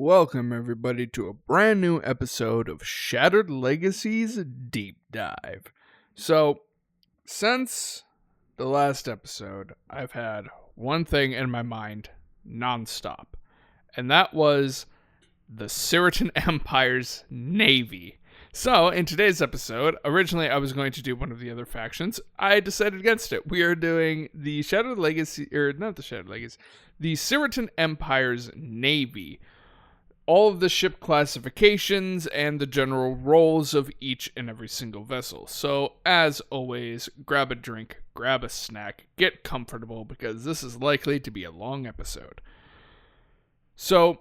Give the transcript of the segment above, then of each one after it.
Welcome, everybody, to a brand new episode of Shattered Legacies Deep Dive. So, since the last episode, I've had one thing in my mind nonstop, and that was the Cyratin Empire's Navy. So, in today's episode, originally I was going to do one of the other factions. I decided against it. We are doing the Shattered Legacy, the Cyratin Empire's Navy. All of the ship classifications and the general roles of each and every single vessel. So, as always, grab a drink, grab a snack, get comfortable, because this is likely to be a long episode. So,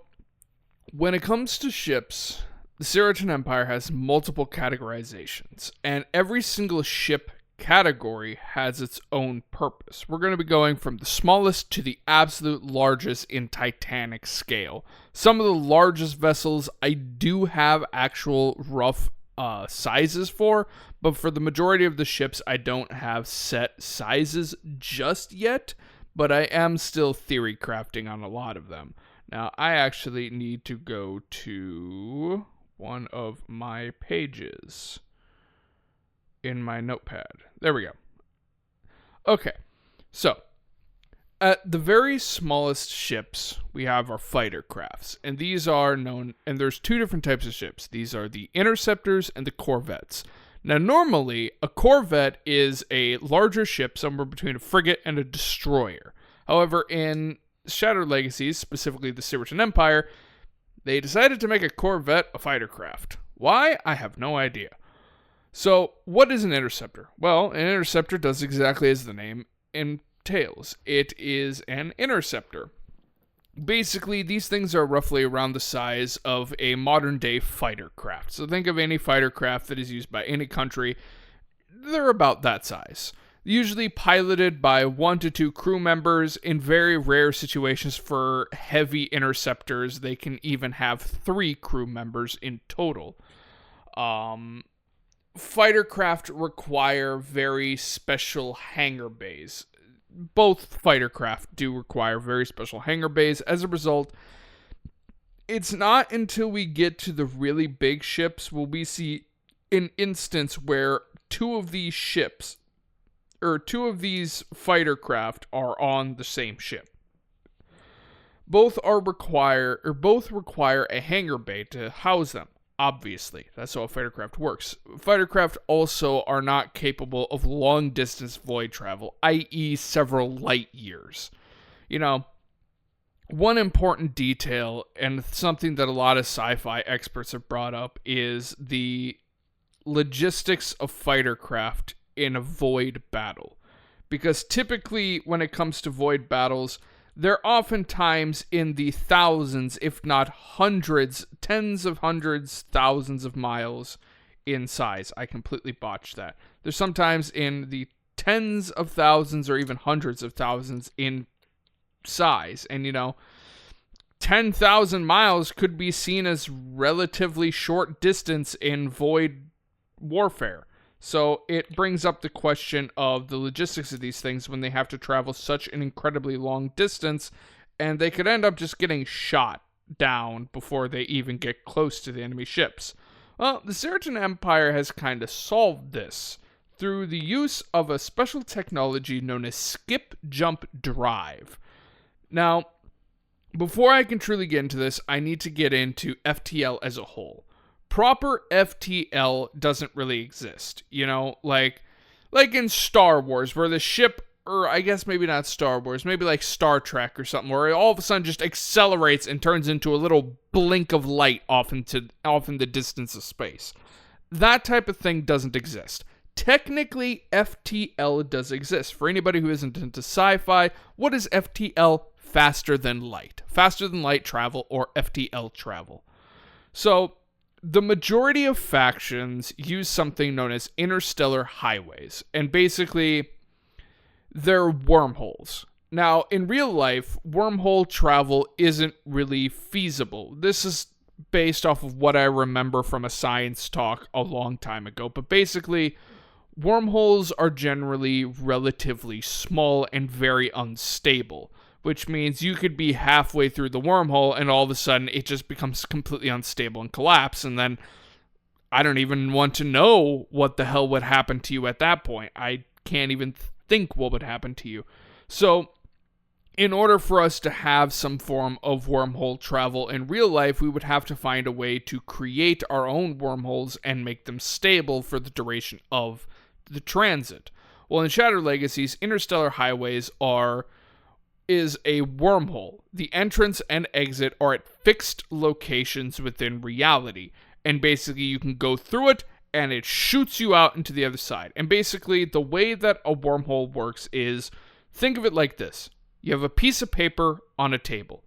when it comes to ships, the Cyratin Empire has multiple categorizations, and every single ship category has its own purpose. We're going to be going from the smallest to the absolute largest in Titanic scale. Some of the largest vessels I do have actual rough sizes for, but for the majority of the ships I don't have set sizes just yet, but I am still theory crafting on a lot of them. Now I actually need to go to one of my pages in my notepad. There we go. Okay, so at the very smallest ships, we have our fighter crafts, and these are known, and there's two different types of ships. These are the interceptors and the corvettes. Now, normally, a corvette is a larger ship, somewhere between a frigate and a destroyer. However, in Shattered Legacies, specifically the Cyratin Empire, they decided to make a corvette a fighter craft. Why? I have no idea. So, what is an interceptor? Well, an interceptor does exactly as the name entails. It is an interceptor. Basically, these things are roughly around the size of a modern-day fighter craft. So think of any fighter craft that is used by any country. They're about that size. Usually piloted by 1 to 2 crew members. In very rare situations for heavy interceptors, they can even have 3 crew members in total. Fighter craft require very special hangar bays. Both fighter craft do require very special hangar bays. As a result, it's not until we get to the really big ships will we see an instance where two of these fighter craft are on the same ship. Both require a hangar bay to house them. Obviously, that's how a fighter craft works. Fighter craft also are not capable of long-distance void travel, i.e. several light years. You know, one important detail, and something that a lot of sci-fi experts have brought up, is the logistics of fighter craft in a void battle. Because typically, when it comes to void battles, they're oftentimes in the thousands, if not hundreds, tens of hundreds, thousands of miles in size. I completely botched that. They're sometimes in the tens of thousands or even hundreds of thousands in size. And, 10,000 miles could be seen as relatively short distance in void warfare. So it brings up the question of the logistics of these things when they have to travel such an incredibly long distance, and they could end up just getting shot down before they even get close to the enemy ships. Well, the Cyratin Empire has kind of solved this through the use of a special technology known as skip jump drive. Now, before I can truly get into this, I need to get into FTL as a whole. Proper FTL doesn't really exist, like in Star Wars, where the ship, or I guess maybe not Star Wars, maybe like Star Trek or something, where it all of a sudden just accelerates and turns into a little blink of light off in the distance of space. That type of thing doesn't exist. Technically, FTL does exist. For anybody who isn't into sci-fi, what is FTL? Faster than light. Faster than light travel, or FTL travel. So, the majority of factions use something known as interstellar highways, and basically, they're wormholes. Now, in real life, wormhole travel isn't really feasible. This is based off of what I remember from a science talk a long time ago, but basically, wormholes are generally relatively small and very unstable. which means you could be halfway through the wormhole and all of a sudden it just becomes completely unstable and collapse, and then I don't even want to know what the hell would happen to you at that point. I can't even think what would happen to you. So, in order for us to have some form of wormhole travel in real life, we would have to find a way to create our own wormholes and make them stable for the duration of the transit. Well, in Shattered Legacies, interstellar highways is a wormhole. The entrance and exit are at fixed locations within reality. And basically you can go through it and it shoots you out into the other side. And basically the way that a wormhole works is, think of it like this. You have a piece of paper on a table.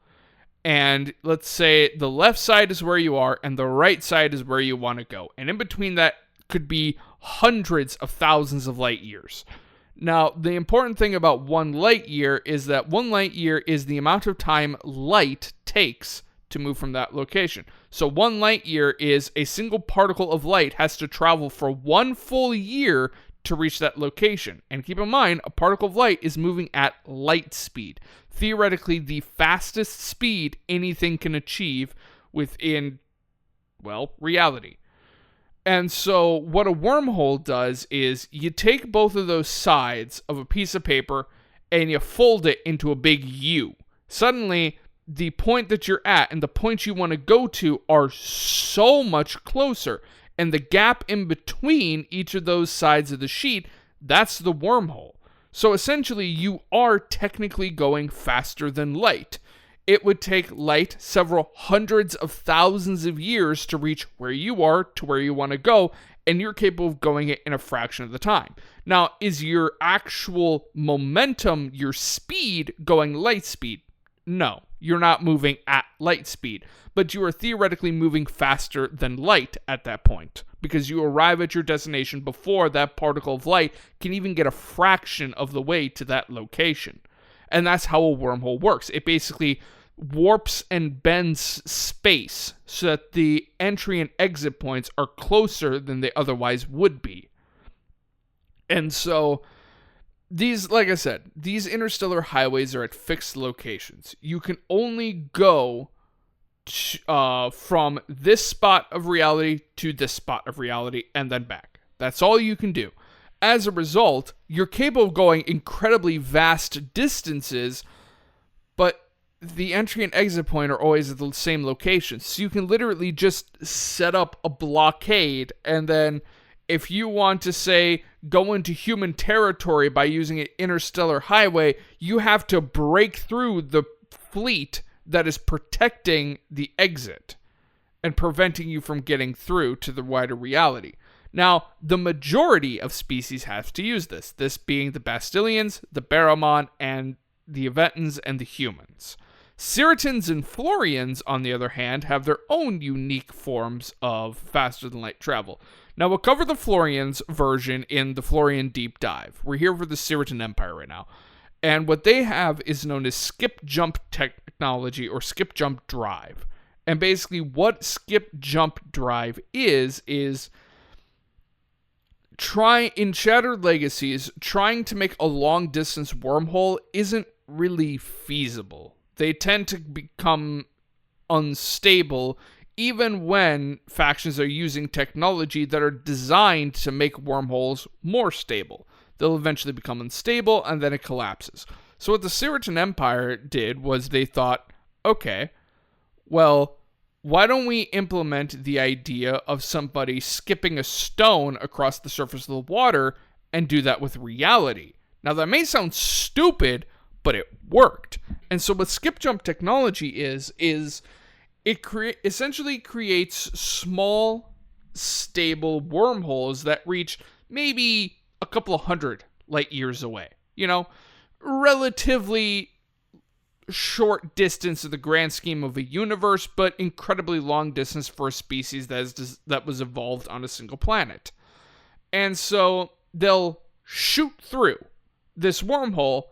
And let's say the left side is where you are and the right side is where you want to go. And in between that could be hundreds of thousands of light years. Now, the important thing about 1 light year is that 1 light year is the amount of time light takes to move from that location. So 1 light year is a single particle of light has to travel for 1 full year to reach that location. And keep in mind, a particle of light is moving at light speed. Theoretically, the fastest speed anything can achieve within, reality. And so what a wormhole does is you take both of those sides of a piece of paper and you fold it into a big U. Suddenly, the point that you're at and the point you want to go to are so much closer. And the gap in between each of those sides of the sheet, that's the wormhole. So essentially, you are technically going faster than light. It would take light several hundreds of thousands of years to reach where you are to where you want to go, and you're capable of going it in a fraction of the time. Now, is your actual momentum, your speed, going light speed? No, you're not moving at light speed, but you are theoretically moving faster than light at that point, because you arrive at your destination before that particle of light can even get a fraction of the way to that location. And that's how a wormhole works. It basically warps and bends space so that the entry and exit points are closer than they otherwise would be. And so these, like I said, these interstellar highways are at fixed locations. You can only go from this spot of reality to this spot of reality and then back. That's all you can do. As a result, you're capable of going incredibly vast distances, but the entry and exit point are always at the same location. So you can literally just set up a blockade, and then if you want to, say, go into human territory by using an interstellar highway, you have to break through the fleet that is protecting the exit and preventing you from getting through to the wider reality. Now, the majority of species have to use this being the Bastilians, the Barrowmon, and the Eventans and the humans. Cyratins and Florians, on the other hand, have their own unique forms of faster-than-light travel. Now, we'll cover the Florians version in the Florian Deep Dive. We're here for the Cyratin Empire right now. And what they have is known as skip-jump technology or skip-jump drive. And basically what skip-jump drive is in Shattered Legacies, trying to make a long-distance wormhole isn't really feasible. They tend to become unstable even when factions are using technology that are designed to make wormholes more stable. They'll eventually become unstable and then it collapses. So what the Cyratin Empire did was they thought, okay, well, why don't we implement the idea of somebody skipping a stone across the surface of the water and do that with reality? Now, that may sound stupid, but it worked. And so what skip jump technology is it essentially creates small, stable wormholes that reach maybe a couple of hundred light years away. Relatively short distance in the grand scheme of a universe, but incredibly long distance for a species that was evolved on a single planet. And so they'll shoot through this wormhole,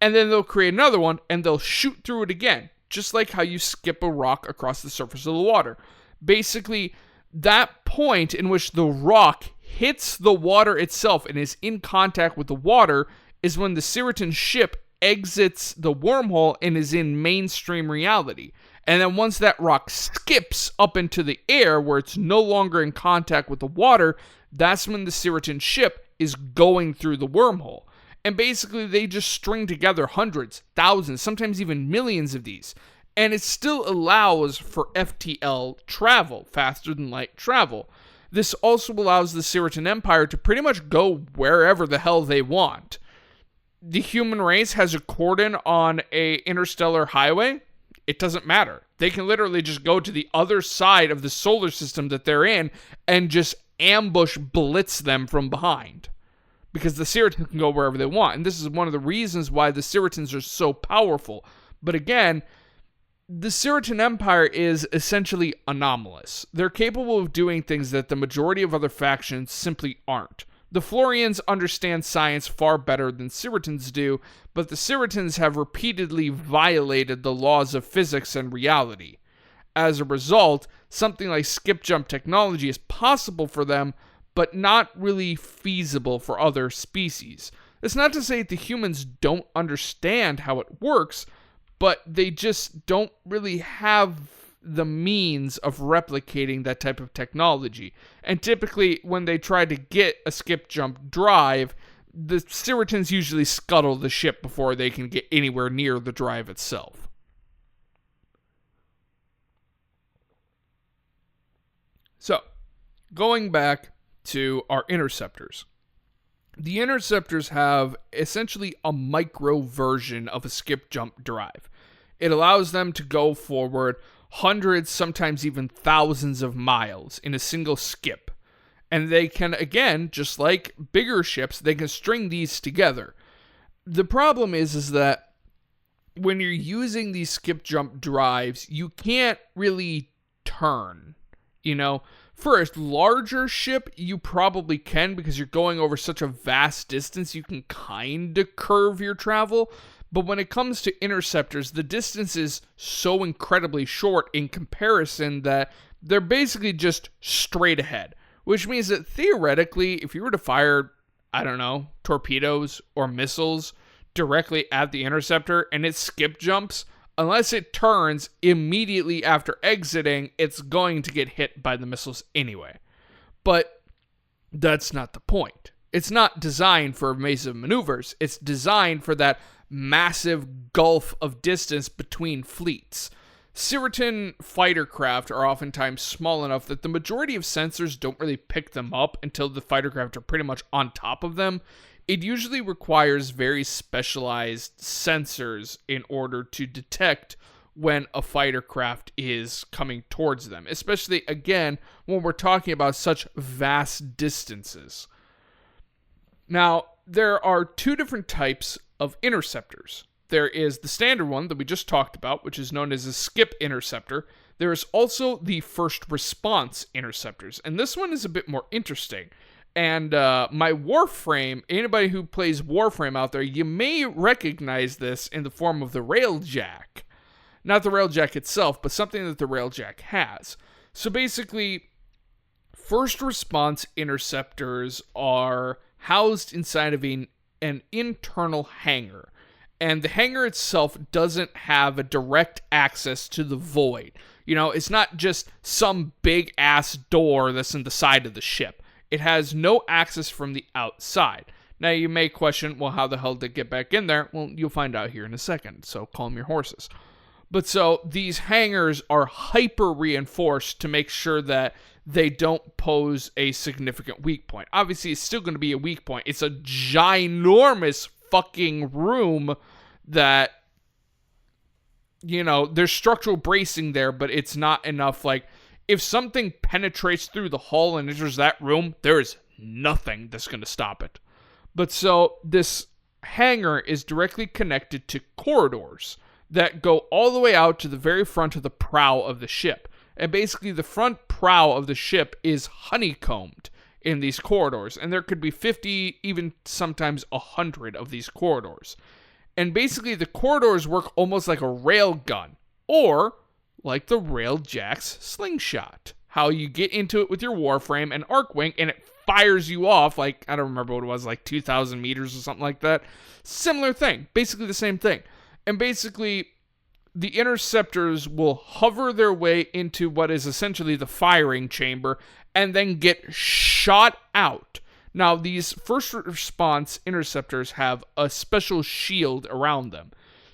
and then they'll create another one, and they'll shoot through it again, just like how you skip a rock across the surface of the water. Basically, that point in which the rock hits the water itself and is in contact with the water is when the Cyratin ship exits the wormhole and is in mainstream reality. And then once that rock skips up into the air where it's no longer in contact with the water, that's when the Cyratin ship is going through the wormhole. And basically they just string together hundreds, thousands, sometimes even millions of these. And it still allows for FTL travel, faster than light travel. This also allows the Cyratin Empire to pretty much go wherever the hell they want. The human race has a cordon on a interstellar highway. It doesn't matter. They can literally just go to the other side of the solar system that they're in and just ambush blitz them from behind. Because the Cyratin can go wherever they want. And this is one of the reasons why the Cyratins are so powerful. But again, the Cyratin Empire is essentially anomalous. They're capable of doing things that the majority of other factions simply aren't. The Florians understand science far better than Cyratins do, but the Cyratins have repeatedly violated the laws of physics and reality. As a result, something like skip-jump technology is possible for them, but not really feasible for other species. It's not to say that the humans don't understand how it works, but they just don't really have the means of replicating that type of technology. And typically, when they try to get a skip-jump drive, the Cyratins usually scuttle the ship before they can get anywhere near the drive itself. So, going back to our interceptors. The interceptors have essentially a micro version of a skip-jump drive. It allows them to go forward hundreds, sometimes even thousands of miles in a single skip. And they can, again, just like bigger ships, they can string these together. The problem is that when you're using these skip-jump drives, you can't really turn, For a larger ship, you probably can because you're going over such a vast distance, you can kind of curve your travel. But when it comes to interceptors, the distance is so incredibly short in comparison that they're basically just straight ahead. Which means that theoretically, if you were to fire, torpedoes or missiles directly at the interceptor and it skip jumps, unless it turns immediately after exiting, it's going to get hit by the missiles anyway. But that's not the point. It's not designed for evasive maneuvers. It's designed for that massive gulf of distance between fleets. Cyratin fighter craft are oftentimes small enough that the majority of sensors don't really pick them up until the fighter craft are pretty much on top of them. It usually requires very specialized sensors in order to detect when a fighter craft is coming towards them, especially, again, when we're talking about such vast distances. Now, there are two different types of interceptors. There is the standard one that we just talked about, which is known as a skip interceptor. There is also the first response interceptors, and this one is a bit more interesting. And my Warframe, anybody who plays Warframe out there, you may recognize this in the form of the Railjack. Not the Railjack itself, but something that the Railjack has. So basically, first response interceptors are housed inside of an internal hangar. And the hangar itself doesn't have a direct access to the void. It's not just some big-ass door that's in the side of the ship. It has no access from the outside. Now, you may question, well, how the hell did it get back in there? Well, you'll find out here in a second, so calm your horses. But so, these hangars are hyper-reinforced to make sure that they don't pose a significant weak point. Obviously, it's still going to be a weak point. It's a ginormous fucking room that, there's structural bracing there, but it's not enough. Like, if something penetrates through the hull and enters that room, there is nothing that's going to stop it. But so, this hangar is directly connected to corridors that go all the way out to the very front of the prow of the ship. And basically, the front prow of the ship is honeycombed in these corridors. And there could be 50, even sometimes 100 of these corridors. And basically, the corridors work almost like a rail gun. Or like the Railjack's slingshot. How you get into it with your Warframe and Arcwing, and it fires you off, like, I don't remember what it was, like 2,000 meters or something like that. Similar thing, basically the same thing. And basically, the interceptors will hover their way into what is essentially the firing chamber and then get shot out. Now, these first response interceptors have a special shield around them.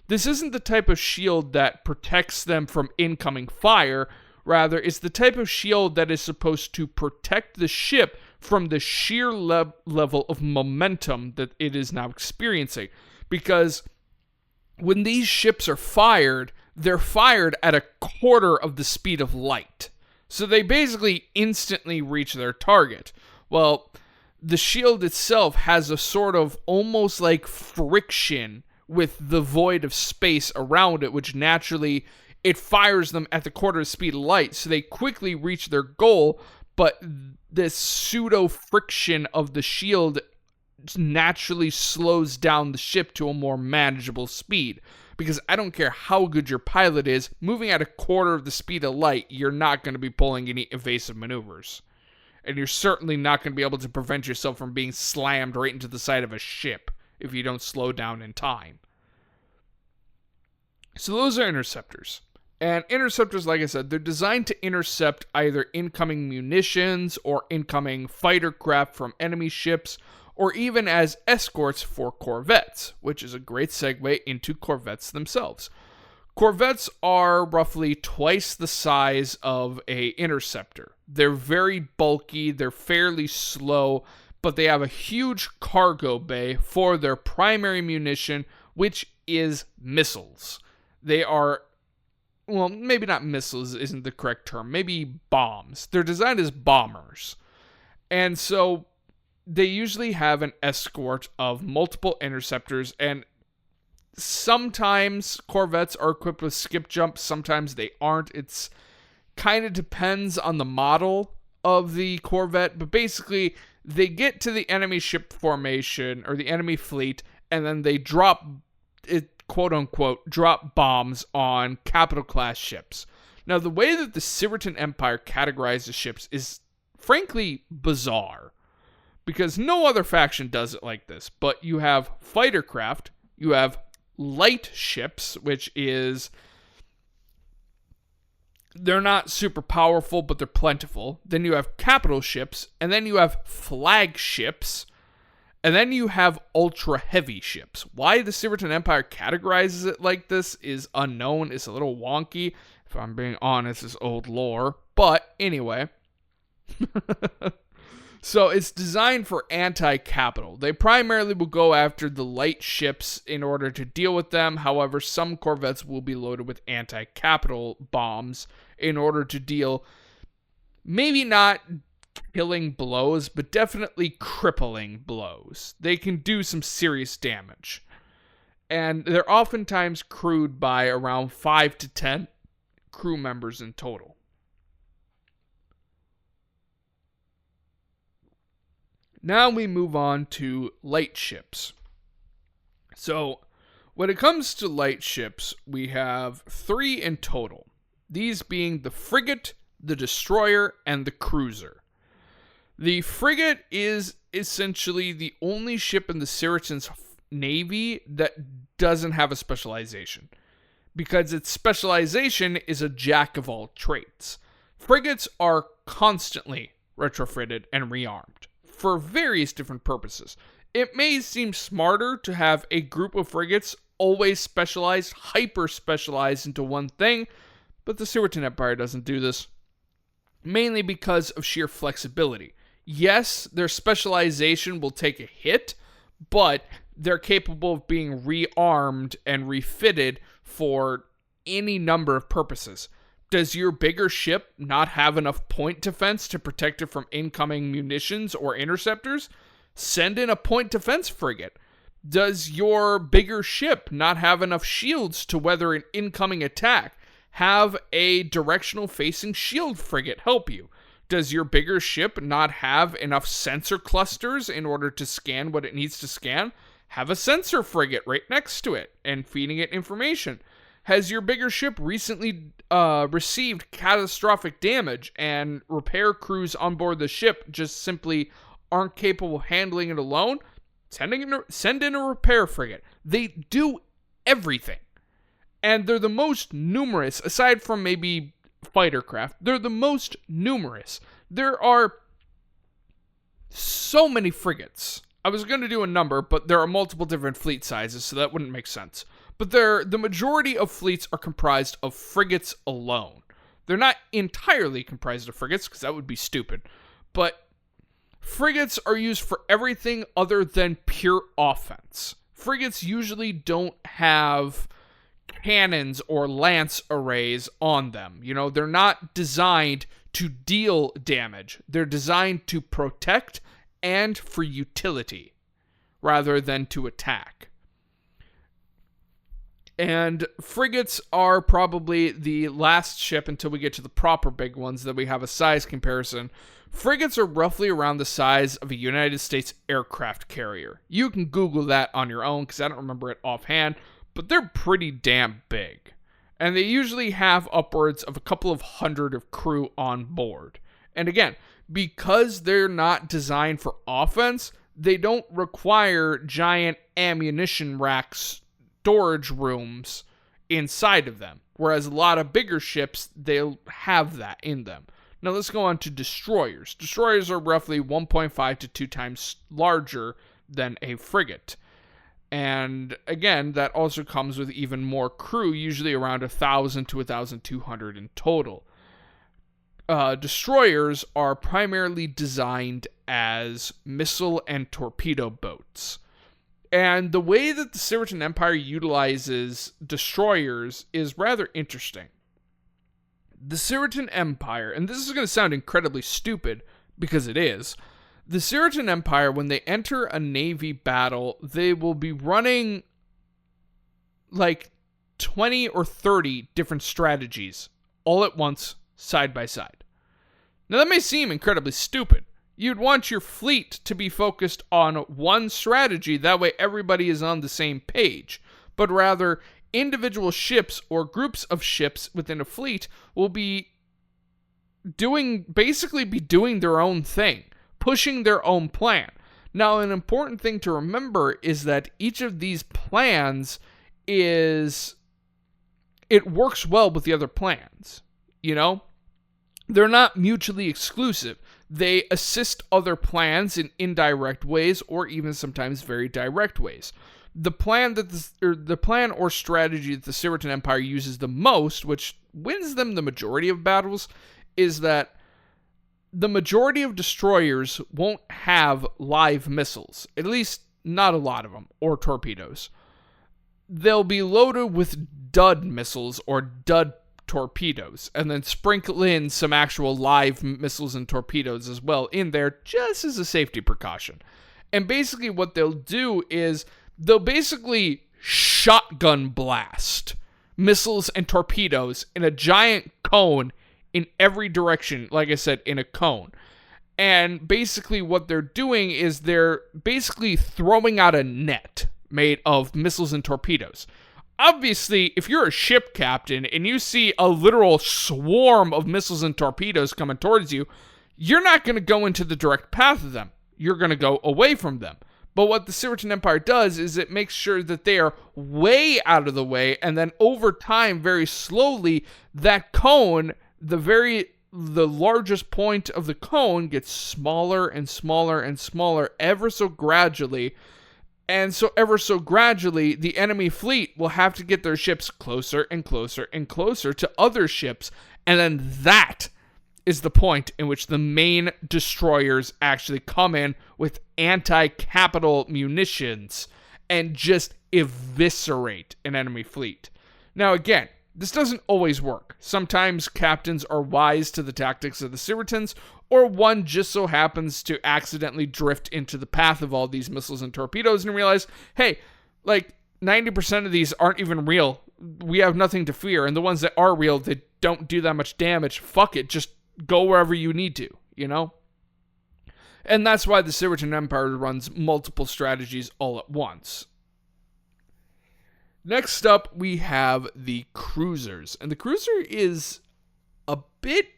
This isn't the type of shield that protects them from incoming fire. Rather, it's the type of shield that is supposed to protect the ship from the sheer level of momentum that it is now experiencing. Because when these ships are fired, they're fired at a quarter of the speed of light. So they basically instantly reach their target. Well, the shield itself has a sort of almost like friction with the void of space around it, which naturally it fires them at the quarter of the speed of light. So they quickly reach their goal, but this pseudo friction of the shield naturally slows down the ship to a more manageable speed. Because I don't care how good your pilot is, moving at a quarter of the speed of light, you're not going to be pulling any evasive maneuvers. And you're certainly not going to be able to prevent yourself from being slammed right into the side of a ship if you don't slow down in time. So those are interceptors. And interceptors, like I said, they're designed to intercept either incoming munitions or incoming fighter craft from enemy ships, or even as escorts for corvettes, which is a great segue into corvettes themselves. Corvettes are roughly twice the size of an interceptor. They're very bulky, they're fairly slow, but they have a huge cargo bay for their primary munition, which is missiles. They are, well, maybe not missiles isn't the correct term, maybe bombs. They're designed as bombers. And so they usually have an escort of multiple interceptors, and sometimes corvettes are equipped with skip jumps, sometimes they aren't. It's kind of depends on the model of the corvette, but basically they get to the enemy ship formation or the enemy fleet, and then they drop it, quote unquote, drop bombs on capital class ships. Now, the way that the Cyratin Empire categorizes ships is frankly bizarre, because no other faction does it like this. But you have fighter craft, you have light ships, which is, they're not super powerful, but they're plentiful. Then you have capital ships, and then you have flagships, and then you have ultra heavy ships. Why the Cyratin Empire categorizes it like this is unknown. It's a little wonky. If I'm being honest, it's old lore. But anyway. So it's designed for anti-capital. They primarily will go after the light ships in order to deal with them. However, some corvettes will be loaded with anti-capital bombs in order to deal, maybe not killing blows, but definitely crippling blows. They can do some serious damage. And they're oftentimes crewed by around 5 to 10 crew members in total. Now we move on to light ships. So, when it comes to light ships, we have 3 in total. These being the frigate, the destroyer, and the cruiser. The frigate is essentially the only ship in the Cyratin's navy that doesn't have a specialization, because its specialization is a jack of all trades. Frigates are constantly retrofitted and rearmed for various different purposes. It may seem smarter to have a group of frigates always specialized, hyper-specialized into one thing, but the Cyratin Empire doesn't do this, mainly because of sheer flexibility. Yes, their specialization will take a hit, but they're capable of being rearmed and refitted for any number of purposes. Does your bigger ship not have enough point defense to protect it from incoming munitions or interceptors? Send in a point defense frigate. Does your bigger ship not have enough shields to weather an incoming attack? Have a directional facing shield frigate help you. Does your bigger ship not have enough sensor clusters in order to scan what it needs to scan? Have a sensor frigate right next to it and feeding it information. Has your bigger ship recently received catastrophic damage and repair crews on board the ship just simply aren't capable of handling it alone, send in a repair frigate. They do everything. And they're the most numerous, aside from maybe fighter craft, they're the most numerous. There are so many frigates. I was going to do a number, but there are multiple different fleet sizes, so that wouldn't make sense. But the majority of fleets are comprised of frigates alone. They're not entirely comprised of frigates, because that would be stupid. But frigates are used for everything other than pure offense. Frigates usually don't have cannons or lance arrays on them. They're not designed to deal damage. They're designed to protect and for utility rather than to attack. And frigates are probably the last ship until we get to the proper big ones that we have a size comparison. Frigates are roughly around the size of a United States aircraft carrier. You can Google that on your own because I don't remember it offhand, but they're pretty damn big. And they usually have upwards of a couple of hundred of crew on board. And again, because they're not designed for offense, they don't require giant ammunition racks, storage rooms inside of them. Whereas a lot of bigger ships, they'll have that in them. Now let's go on to destroyers. Destroyers are roughly 1.5 to 2 times larger than a frigate. And again, that also comes with even more crew, usually around 1,000 to 1,200 in total. Destroyers are primarily designed as missile and torpedo boats. And the way that the Cyratin Empire utilizes destroyers is rather interesting. The Cyratin Empire, and this is going to sound incredibly stupid, because it is, the Cyratin Empire, when they enter a navy battle, they will be running like 20 or 30 different strategies all at once, side by side. Now that may seem incredibly stupid. You'd want your fleet to be focused on one strategy, that way everybody is on the same page. But rather, individual ships or groups of ships within a fleet will be doing their own thing, pushing their own plan. Now, an important thing to remember is that each of these plans it works well with the other plans. They're not mutually exclusive. They assist other plans in indirect ways or even sometimes very direct ways. The plan or strategy that the Cyratin Empire uses the most, which wins them the majority of battles, is that the majority of destroyers won't have live missiles, at least not a lot of them, or torpedoes. They'll be loaded with dud missiles or dud torpedoes, and then sprinkle in some actual live missiles and torpedoes as well in there, just as a safety precaution. And basically what they'll do is they'll basically shotgun blast missiles and torpedoes in a giant cone in every direction, like I said, in a cone. And basically what they're doing is they're basically throwing out a net made of missiles and torpedoes. Obviously, if you're a ship captain and you see a literal swarm of missiles and torpedoes coming towards you, you're not going to go into the direct path of them. You're going to go away from them. But what the Cyratin Empire does is it makes sure that they are way out of the way, and then over time, very slowly, that cone, the largest point of the cone, gets smaller and smaller and smaller ever so gradually. And so ever so gradually, the enemy fleet will have to get their ships closer and closer and closer to other ships. And then that is the point in which the main destroyers actually come in with anti-capital munitions and just eviscerate an enemy fleet. Now again, this doesn't always work. Sometimes captains are wise to the tactics of the Cyratins, or one just so happens to accidentally drift into the path of all these missiles and torpedoes and realize, hey, like 90% of these aren't even real. We have nothing to fear. And the ones that are real, they don't do that much damage. Fuck it. Just go wherever you need to, And that's why the Cyratin Empire runs multiple strategies all at once. Next up, we have the cruisers. And the cruiser is a bit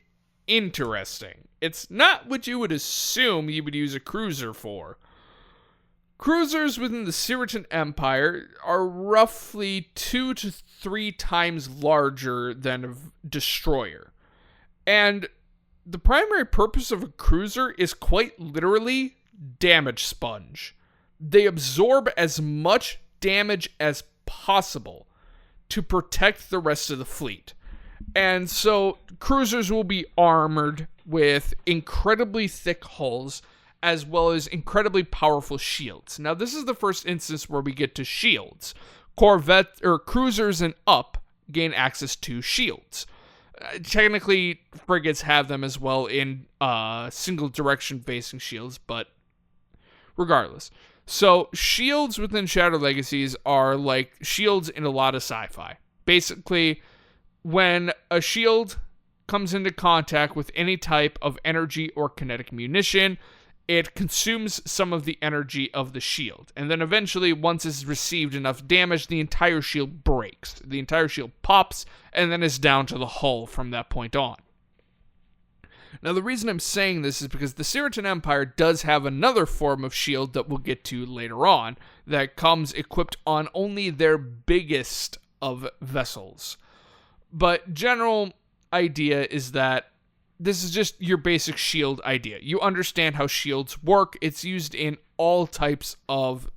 interesting. It's not what you would assume you would use a cruiser for. Cruisers within the Cyratin Empire are roughly 2 to 3 times larger than a destroyer. And the primary purpose of a cruiser is quite literally damage sponge. They absorb as much damage as possible to protect the rest of the fleet. And so cruisers will be armored with incredibly thick hulls as well as incredibly powerful shields. Now, this is the first instance where we get to shields. Cruisers and up gain access to shields. Technically, frigates have them as well in single direction facing shields, but regardless. So, shields within Shattered Legacies are like shields in a lot of sci-fi. Basically, when a shield comes into contact with any type of energy or kinetic munition, it consumes some of the energy of the shield. And then eventually, once it's received enough damage, the entire shield breaks. The entire shield pops, and then is down to the hull from that point on. Now, the reason I'm saying this is because the Cyratin Empire does have another form of shield that we'll get to later on that comes equipped on only their biggest of vessels. But general idea is that this is just your basic shield idea. You understand how shields work. It's used in all types of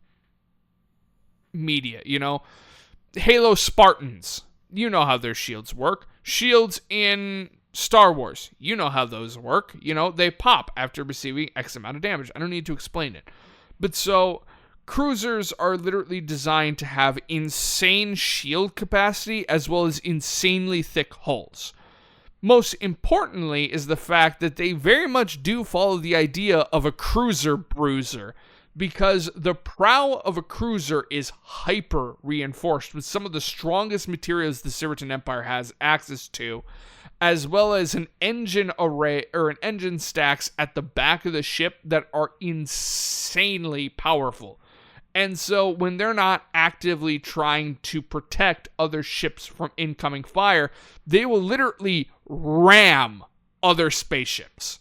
media, Halo Spartans, you know how their shields work. Shields in Star Wars, you know how those work. They pop after receiving X amount of damage. I don't need to explain it. But so, cruisers are literally designed to have insane shield capacity as well as insanely thick hulls. Most importantly is the fact that they very much do follow the idea of a cruiser bruiser, because the prow of a cruiser is hyper reinforced with some of the strongest materials the Cyratin Empire has access to, as well as an engine array or an engine stacks at the back of the ship that are insanely powerful. And so when they're not actively trying to protect other ships from incoming fire, they will literally ram other spaceships.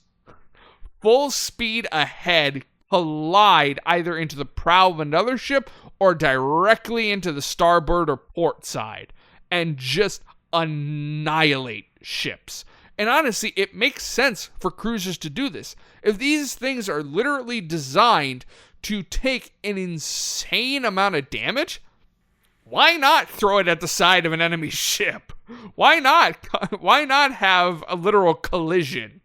Full speed ahead, collide either into the prow of another ship or directly into the starboard or port side, and just annihilate ships. And honestly, it makes sense for cruisers to do this. If these things are literally designed to take an insane amount of damage, why not throw it at the side of an enemy ship? Why not? Why not have a literal collision?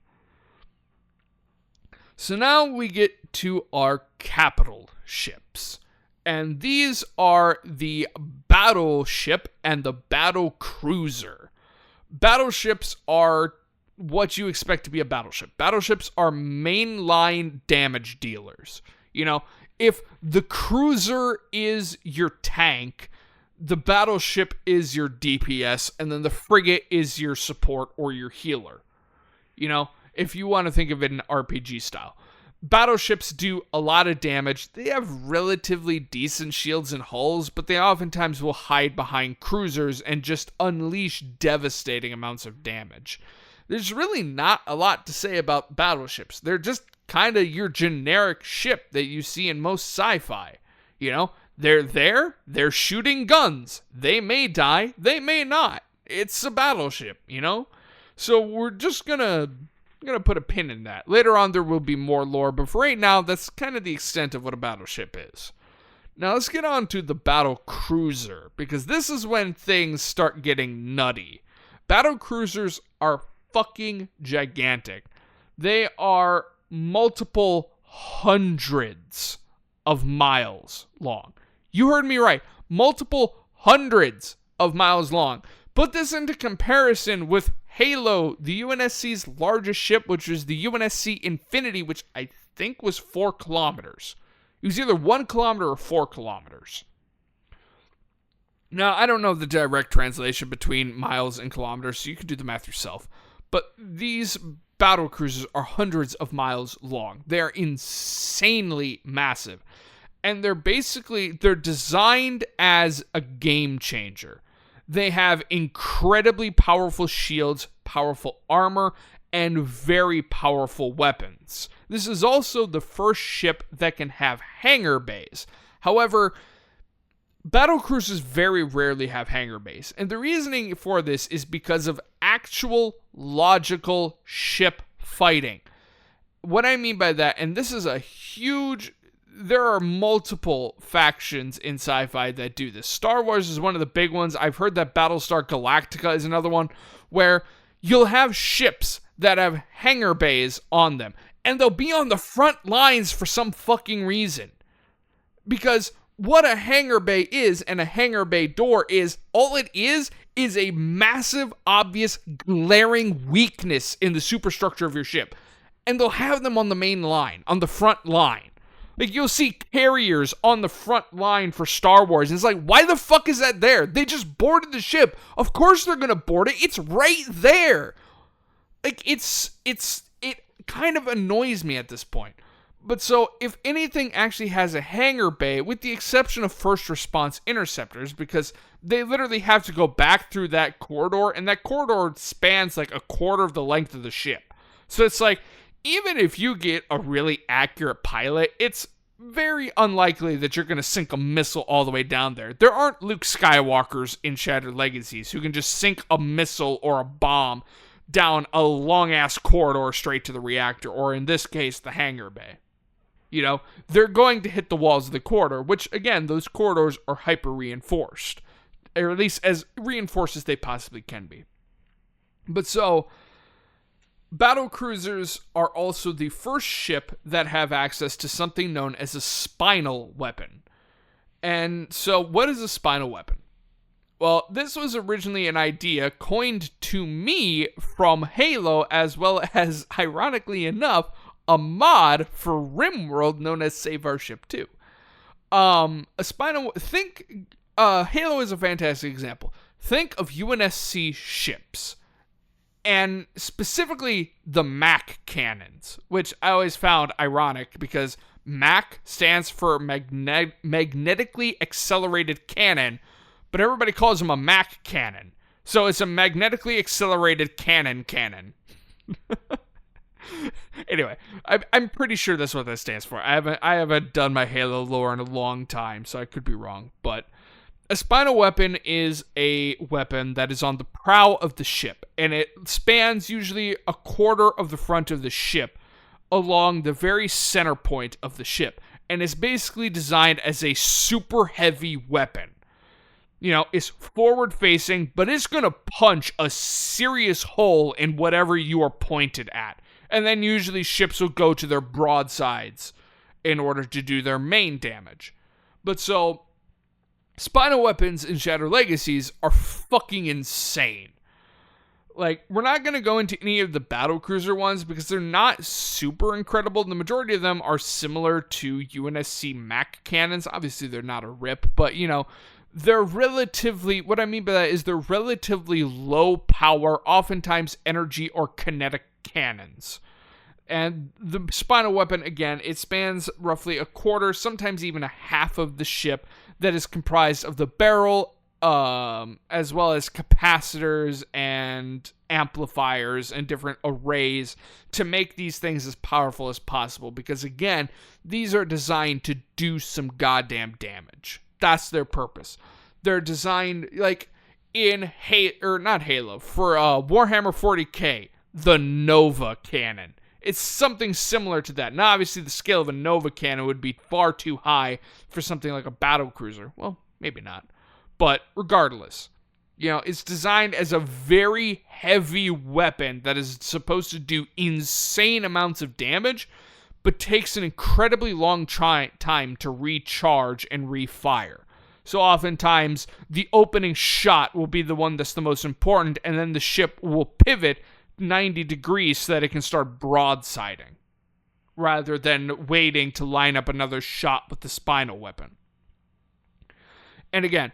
So now we get to our capital ships. And these are the battleship and the battle cruiser. Battleships are what you expect to be a battleship. Battleships are mainline damage dealers. If the cruiser is your tank, the battleship is your DPS, and then the frigate is your support or your healer. If you want to think of it in RPG style. Battleships do a lot of damage. They have relatively decent shields and hulls, but they oftentimes will hide behind cruisers and just unleash devastating amounts of damage. There's really not a lot to say about battleships. They're just kind of your generic ship that you see in most sci-fi. They're there, they're shooting guns. They may die, they may not. It's a battleship, So we're just gonna put a pin in that. Later on there will be more lore, but for right now, that's kind of the extent of what a battleship is. Now let's get on to the battle cruiser, because this is when things start getting nutty. Battle cruisers are fucking gigantic. They are multiple hundreds of miles long. You heard me right. Multiple hundreds of miles long. Put this into comparison with Halo, the UNSC's largest ship, which was the UNSC Infinity, which I think was 4 kilometers. It was either 1 kilometer or 4 kilometers. Now, I don't know the direct translation between miles and kilometers, so you can do the math yourself. But these battle cruisers are hundreds of miles long. They're insanely massive. And they're designed as a game changer. They have incredibly powerful shields, powerful armor and very powerful weapons. This is also the first ship that can have hangar bays. However, battlecruisers very rarely have hangar bays, and the reasoning for this is because of actual logical ship fighting. What I mean by that, and this is a huge... There are multiple factions in sci-fi that do this. Star Wars is one of the big ones. I've heard that Battlestar Galactica is another one, where you'll have ships that have hangar bays on them, and they'll be on the front lines for some fucking reason. Because what a hangar bay is, and a hangar bay door is, all it is a massive, obvious, glaring weakness in the superstructure of your ship. And they'll have them on the main line, on the front line. Like, you'll see carriers on the front line for Star Wars, and it's like, why the fuck is that there? They just boarded the ship. Of course they're gonna board it. It's right there. Like, it kind of annoys me at this point. But so, if anything actually has a hangar bay, with the exception of first response interceptors, because they literally have to go back through that corridor, and that corridor spans like a quarter of the length of the ship. So it's like, even if you get a really accurate pilot, it's very unlikely that you're going to sink a missile all the way down there. There aren't Luke Skywalkers in Shattered Legacies who can just sink a missile or a bomb down a long-ass corridor straight to the reactor, or in this case, the hangar bay. You know, they're going to hit the walls of the corridor, which, again, those corridors are hyper-reinforced. Or at least as reinforced as they possibly can be. But so, battlecruisers are also the first ship that have access to something known as a spinal weapon. And so, what is a spinal weapon? Well, this was originally an idea coined to me from Halo, as well as, ironically enough, a mod for RimWorld known as Save Our Ship 2. Halo is a fantastic example. Think of UNSC ships, and specifically the Mac cannons, which I always found ironic because Mac stands for magnetically accelerated cannon, but everybody calls them a Mac cannon. So it's a magnetically accelerated cannon. Anyway, I'm pretty sure that's what that stands for. I haven't done my Halo lore in a long time, so I could be wrong. But a spinal weapon is a weapon that is on the prow of the ship, and it spans usually a quarter of the front of the ship along the very center point of the ship, and is basically designed as a super heavy weapon. You know, it's forward facing, but it's going to punch a serious hole in whatever you are pointed at. And then usually ships will go to their broadsides in order to do their main damage. But so, spinal weapons in Shattered Legacies are fucking insane. Like, we're not going to go into any of the battlecruiser ones because they're not super incredible. The majority of them are similar to UNSC Mac cannons. Obviously, they're not a RIP, but, you know, they're relatively, what I mean by that is they're relatively low power, oftentimes energy or kinetic cannons. And the spinal weapon, again, it spans roughly a quarter, sometimes even a half of the ship that is comprised of the barrel, as well as capacitors and amplifiers and different arrays to make these things as powerful as possible. Because, again, these are designed to do some goddamn damage. That's their purpose. They're designed, like, in not Halo, for Warhammer 40k, the Nova cannon. It's something similar to that. Now, obviously, the scale of a Nova cannon would be far too high for something like a battlecruiser. Well, maybe not. But regardless, you know, it's designed as a very heavy weapon that is supposed to do insane amounts of damage, but takes an incredibly long time to recharge and refire. So oftentimes, the opening shot will be the one that's the most important, and then the ship will pivot 90 degrees so that it can start broadsiding, rather than waiting to line up another shot with the spinal weapon. And again,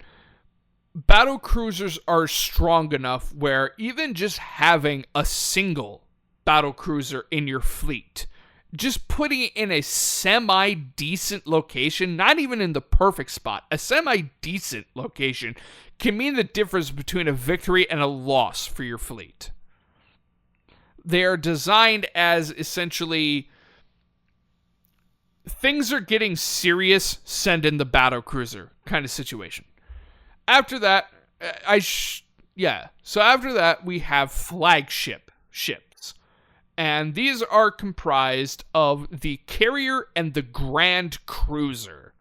battlecruisers are strong enough where even just having a single battlecruiser in your fleet, just putting it in a semi-decent location, not even in the perfect spot, a semi-decent location can mean the difference between a victory and a loss for your fleet. They are designed as essentially things are getting serious, send in the battle cruiser kind of situation. After that, so after that, we have flagship ships. And these are comprised of the carrier and the grand cruiser.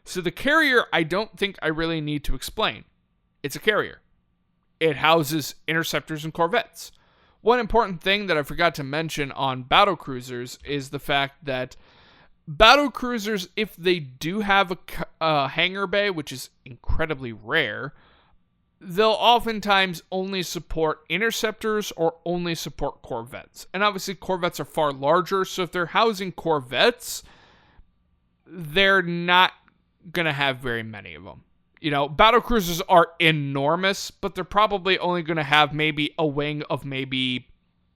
So the carrier, I don't think I really need to explain. It's a carrier. It houses interceptors and corvettes. One important thing that I forgot to mention on battle cruisers is the fact that battle cruisers, if they do have a hangar bay, which is incredibly rare, they'll oftentimes only support interceptors or only support corvettes. And obviously corvettes are far larger, so if they're housing corvettes, they're not going to have very many of them. You know, battle cruisers are enormous, but they're probably only going to have maybe a wing of maybe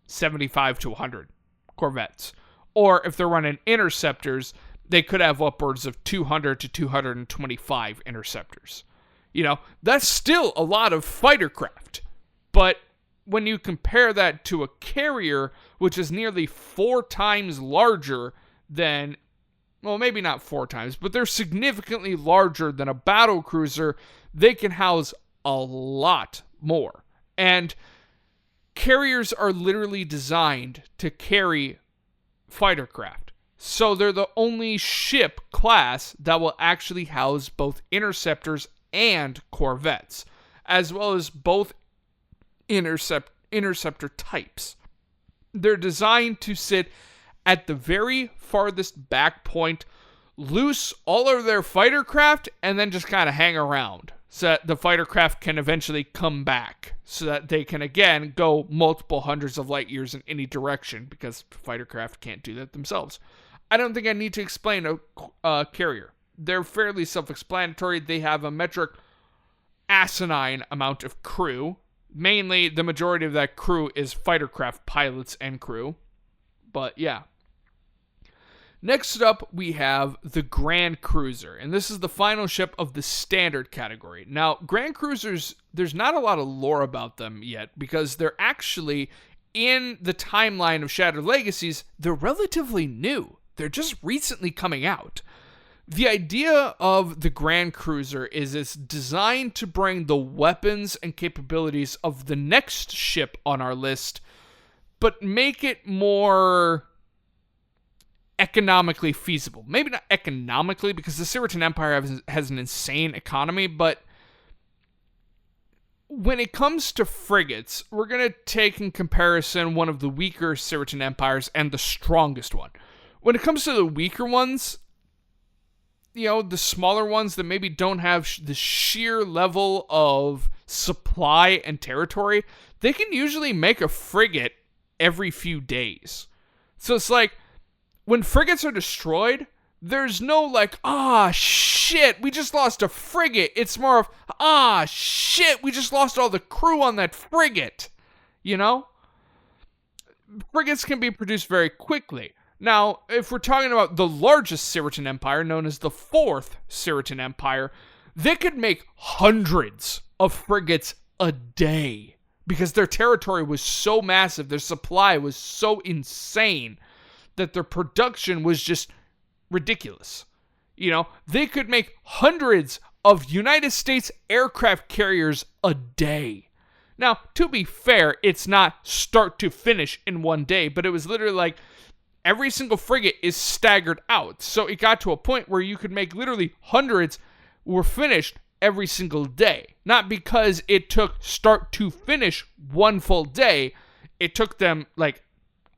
75 to 100 corvettes. Or if they're running interceptors, they could have upwards of 200 to 225 interceptors. You know, that's still a lot of fighter craft. But when you compare that to a carrier, which is nearly 4 times larger than, well, maybe not 4 times, but they're significantly larger than a battle cruiser, they can house a lot more. And carriers are literally designed to carry fighter craft. So they're the only ship class that will actually house both interceptors and corvettes, as well as both interceptor types. They're designed to sit at the very farthest back point, loose all of their fighter craft, and then just kind of hang around so that the fighter craft can eventually come back, so that they can again go multiple hundreds of light years in any direction, because fighter craft can't do that themselves. I don't think I need to explain a carrier. They're fairly self-explanatory. They have a metric asinine amount of crew. Mainly, the majority of that crew is fighter craft pilots and crew. But yeah. Next up, we have the Grand Cruiser, and this is the final ship of the standard category. Now, Grand Cruisers, there's not a lot of lore about them yet, because they're actually, in the timeline of Shattered Legacies, they're relatively new. They're just recently coming out. The idea of the Grand Cruiser is it's designed to bring the weapons and capabilities of the next ship on our list, but make it more economically feasible. Maybe not economically, because the Cyratin Empire has an insane economy, but when it comes to frigates, we're going to take in comparison one of the weaker Cyratin Empires and the strongest one. When it comes to the weaker ones, you know, the smaller ones that maybe don't have the sheer level of supply and territory, they can usually make a frigate every few days. So it's like, when frigates are destroyed, there's no like, shit, we just lost a frigate. It's more of, shit, we just lost all the crew on that frigate. You know? Frigates can be produced very quickly. Now, if we're talking about the largest Cyratin Empire, known as the Fourth Cyratin Empire, they could make hundreds of frigates a day because their territory was so massive, their supply was so insane that their production was just ridiculous. You know, they could make hundreds of United States aircraft carriers a day. Now, to be fair, it's not start to finish in one day, but it was literally like, every single frigate is staggered out. So it got to a point where you could make literally hundreds were finished every single day. Not because it took start to finish one full day. It took them like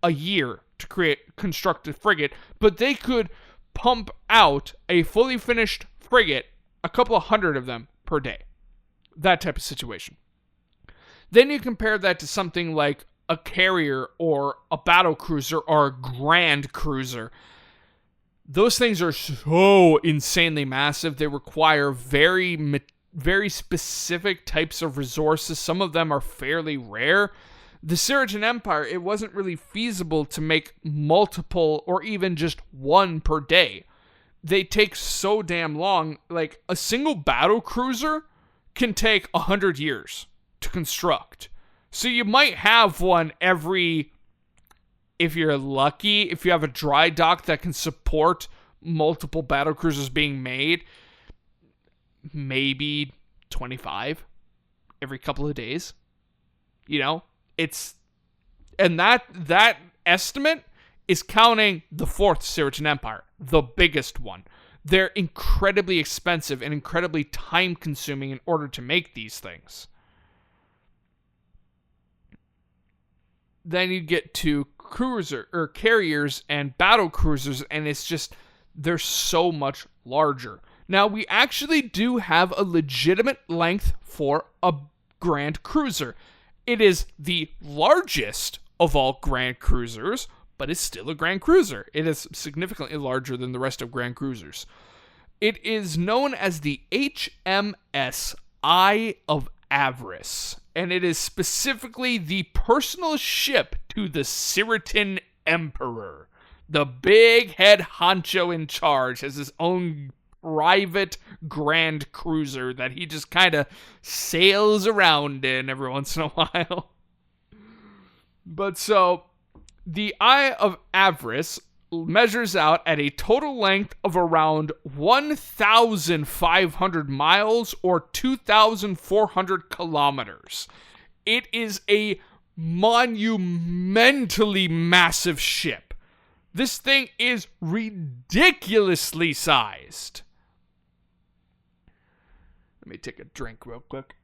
a year to construct a frigate. But they could pump out a fully finished frigate, a couple of hundred of them per day. That type of situation. Then you compare that to something like a carrier or a battle cruiser or a grand cruiser. Those things are so insanely massive. They require very, very specific types of resources. Some of them are fairly rare. The Cyratin Empire, it wasn't really feasible to make multiple or even just one per day. They take so damn long. Like, a single battle cruiser can take 100 years to construct. So you might have one every if you're lucky, if you have a dry dock that can support multiple battlecruisers being made, maybe 25 every couple of days. And that estimate is counting the fourth Cyratin Empire, the biggest one. They're incredibly expensive and incredibly time-consuming in order to make these things. Then you get to carriers and battle cruisers, and it's just, they're so much larger. Now, we actually do have a legitimate length for a Grand Cruiser. It is the largest of all Grand Cruisers, but it's still a Grand Cruiser. It is significantly larger than the rest of Grand Cruisers. It is known as the HMS Eye of Avarice, and it is specifically the personal ship to the Cyratin Emperor. The big head honcho in charge has his own private Grand Cruiser that he just kind of sails around in every once in a while. But so, the Eye of Avarice measures out at a total length of around 1,500 miles or 2,400 kilometers. It is a monumentally massive ship. This thing is ridiculously sized. Let me take a drink real quick.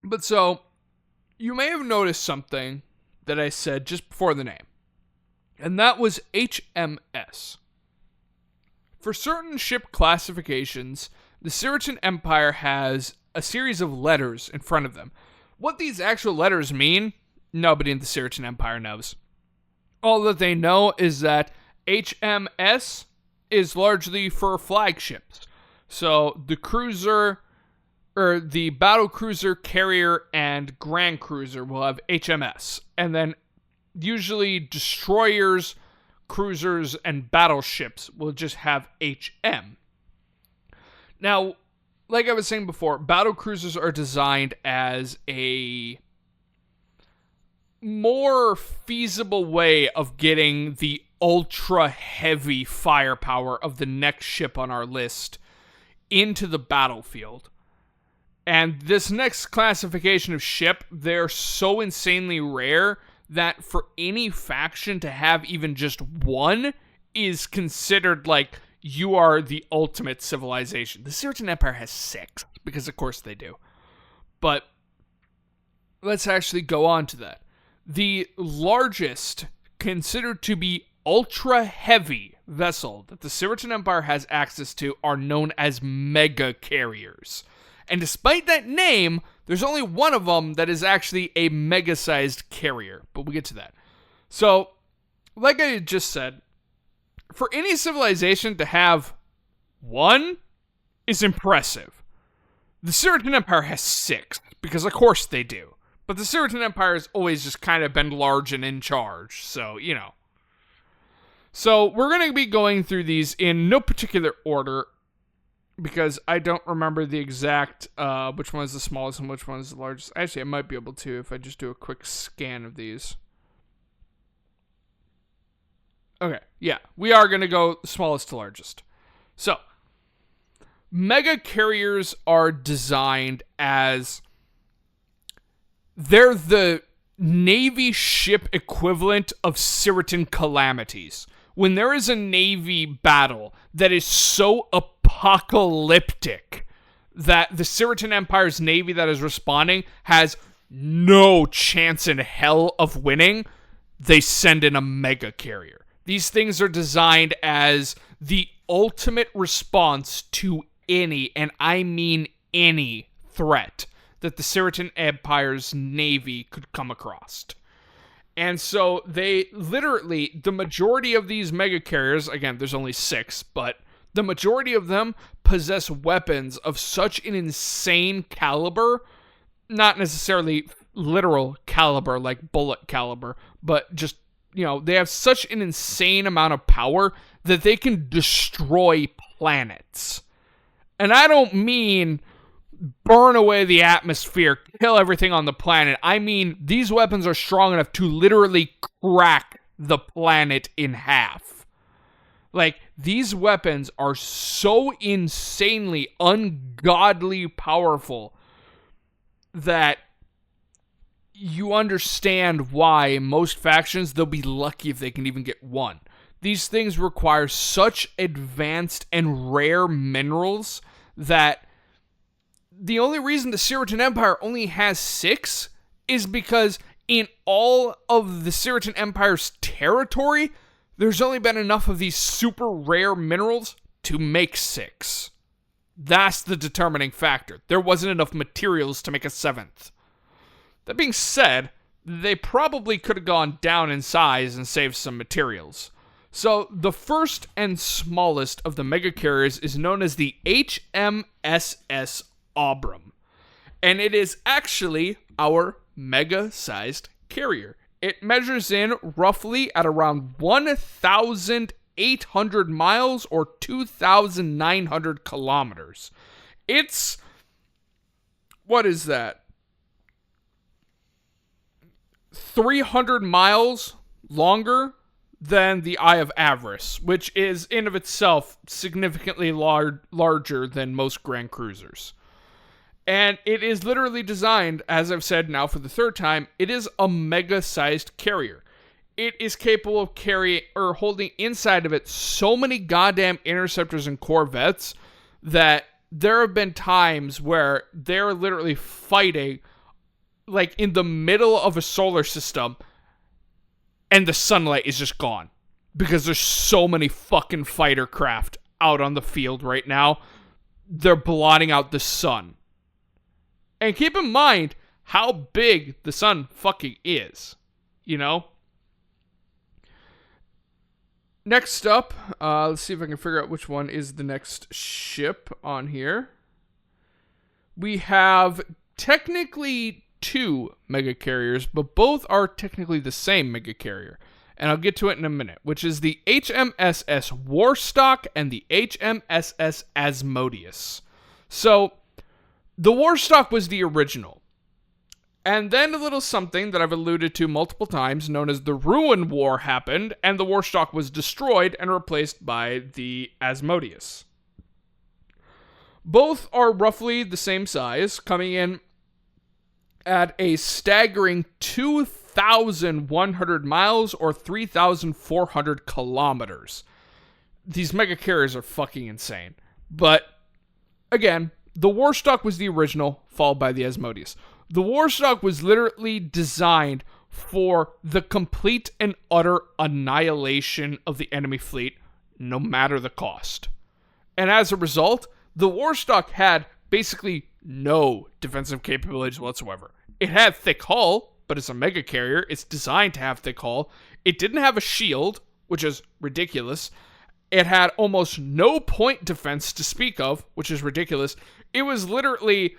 But so, you may have noticed something that I said just before the name, and that was HMS. For certain ship classifications, the Cyratin Empire has a series of letters in front of them. What these actual letters mean, nobody in the Cyratin Empire knows. All that they know is that HMS is largely for flagships. So the cruiser, or the battle cruiser, carrier, and grand cruiser will have HMS. And then usually destroyers, cruisers, and battleships will just have HM. Now, like I was saying before, battle cruisers are designed as a more feasible way of getting the ultra heavy firepower of the next ship on our list into the battlefield. And this next classification of ship, they're so insanely rare that for any faction to have even just one is considered like you are the ultimate civilization. The Cyratin Empire has 6, because of course they do. But let's actually go on to that. The largest, considered to be ultra-heavy vessel that the Cyratin Empire has access to are known as mega carriers. And despite that name, there's only one of them that is actually a mega-sized carrier. But we'll get to that. So, like I just said, for any civilization to have one is impressive. The Cyratin Empire has 6, because of course they do. But the Cyratin Empire has always just kind of been large and in charge, so, you know. So, we're going to be going through these in no particular order, because I don't remember the exact, which one is the smallest and which one is the largest. Actually, I might be able to if I just do a quick scan of these. Okay, yeah, we are going to go smallest to largest. So, mega carriers are designed as, they're the Navy ship equivalent of Cyratin calamities. When there is a Navy battle that is so apocalyptic that the Cyratin Empire's Navy that is responding has no chance in hell of winning, they send in a mega carrier. These things are designed as the ultimate response to any, and I mean any, threat that the Cyratin Empire's Navy could come across. And so they literally, the majority of these mega carriers, again, there's only 6, but the majority of them possess weapons of such an insane caliber, not necessarily literal caliber like bullet caliber, but just, you know, they have such an insane amount of power that they can destroy planets. And I don't mean burn away the atmosphere, kill everything on the planet. I mean, these weapons are strong enough to literally crack the planet in half. Like, these weapons are so insanely, ungodly powerful that you understand why most factions, they'll be lucky if they can even get one. These things require such advanced and rare minerals that the only reason the Cyratin Empire only has 6 is because in all of the Cyratin Empire's territory, there's only been enough of these super rare minerals to make 6. That's the determining factor. There wasn't enough materials to make a 7th. That being said, they probably could have gone down in size and saved some materials. So, the first and smallest of the mega carriers is known as the HMSS Abram. And it is actually our mega-sized carrier. It measures in roughly at around 1,800 miles or 2,900 kilometers. It's... what is that? 300 miles longer than the Eye of Avarice, which is in of itself significantly larger than most Grand Cruisers. And it is literally designed, as I've said now for the 3rd time, it is a mega-sized carrier. It is capable of carrying or holding inside of it so many goddamn interceptors and corvettes that there have been times where they're literally fighting like in the middle of a solar system and the sunlight is just gone because there's so many fucking fighter craft out on the field right now. They're blotting out the sun. And keep in mind how big the sun fucking is, you know? Next up, let's see if I can figure out which one is the next ship on here. We have technically 2 mega carriers, but both are technically the same mega carrier. And I'll get to it in a minute, which is the HMSS Warstock and the HMSS Asmodeus. So, the Warstock was the original. And then a little something that I've alluded to multiple times, known as the Ruin War, happened, and the Warstock was destroyed and replaced by the Asmodeus. Both are roughly the same size, coming in at a staggering 2,100 miles or 3,400 kilometers. These mega carriers are fucking insane. But, again, the Warstock was the original, followed by the Asmodeus. The Warstock was literally designed for the complete and utter annihilation of the enemy fleet, no matter the cost. And as a result, the Warstock had basically no defensive capabilities whatsoever. It had thick hull, but it's a mega carrier. It's designed to have thick hull. It didn't have a shield, which is ridiculous. It had almost no point defense to speak of, which is ridiculous. It was literally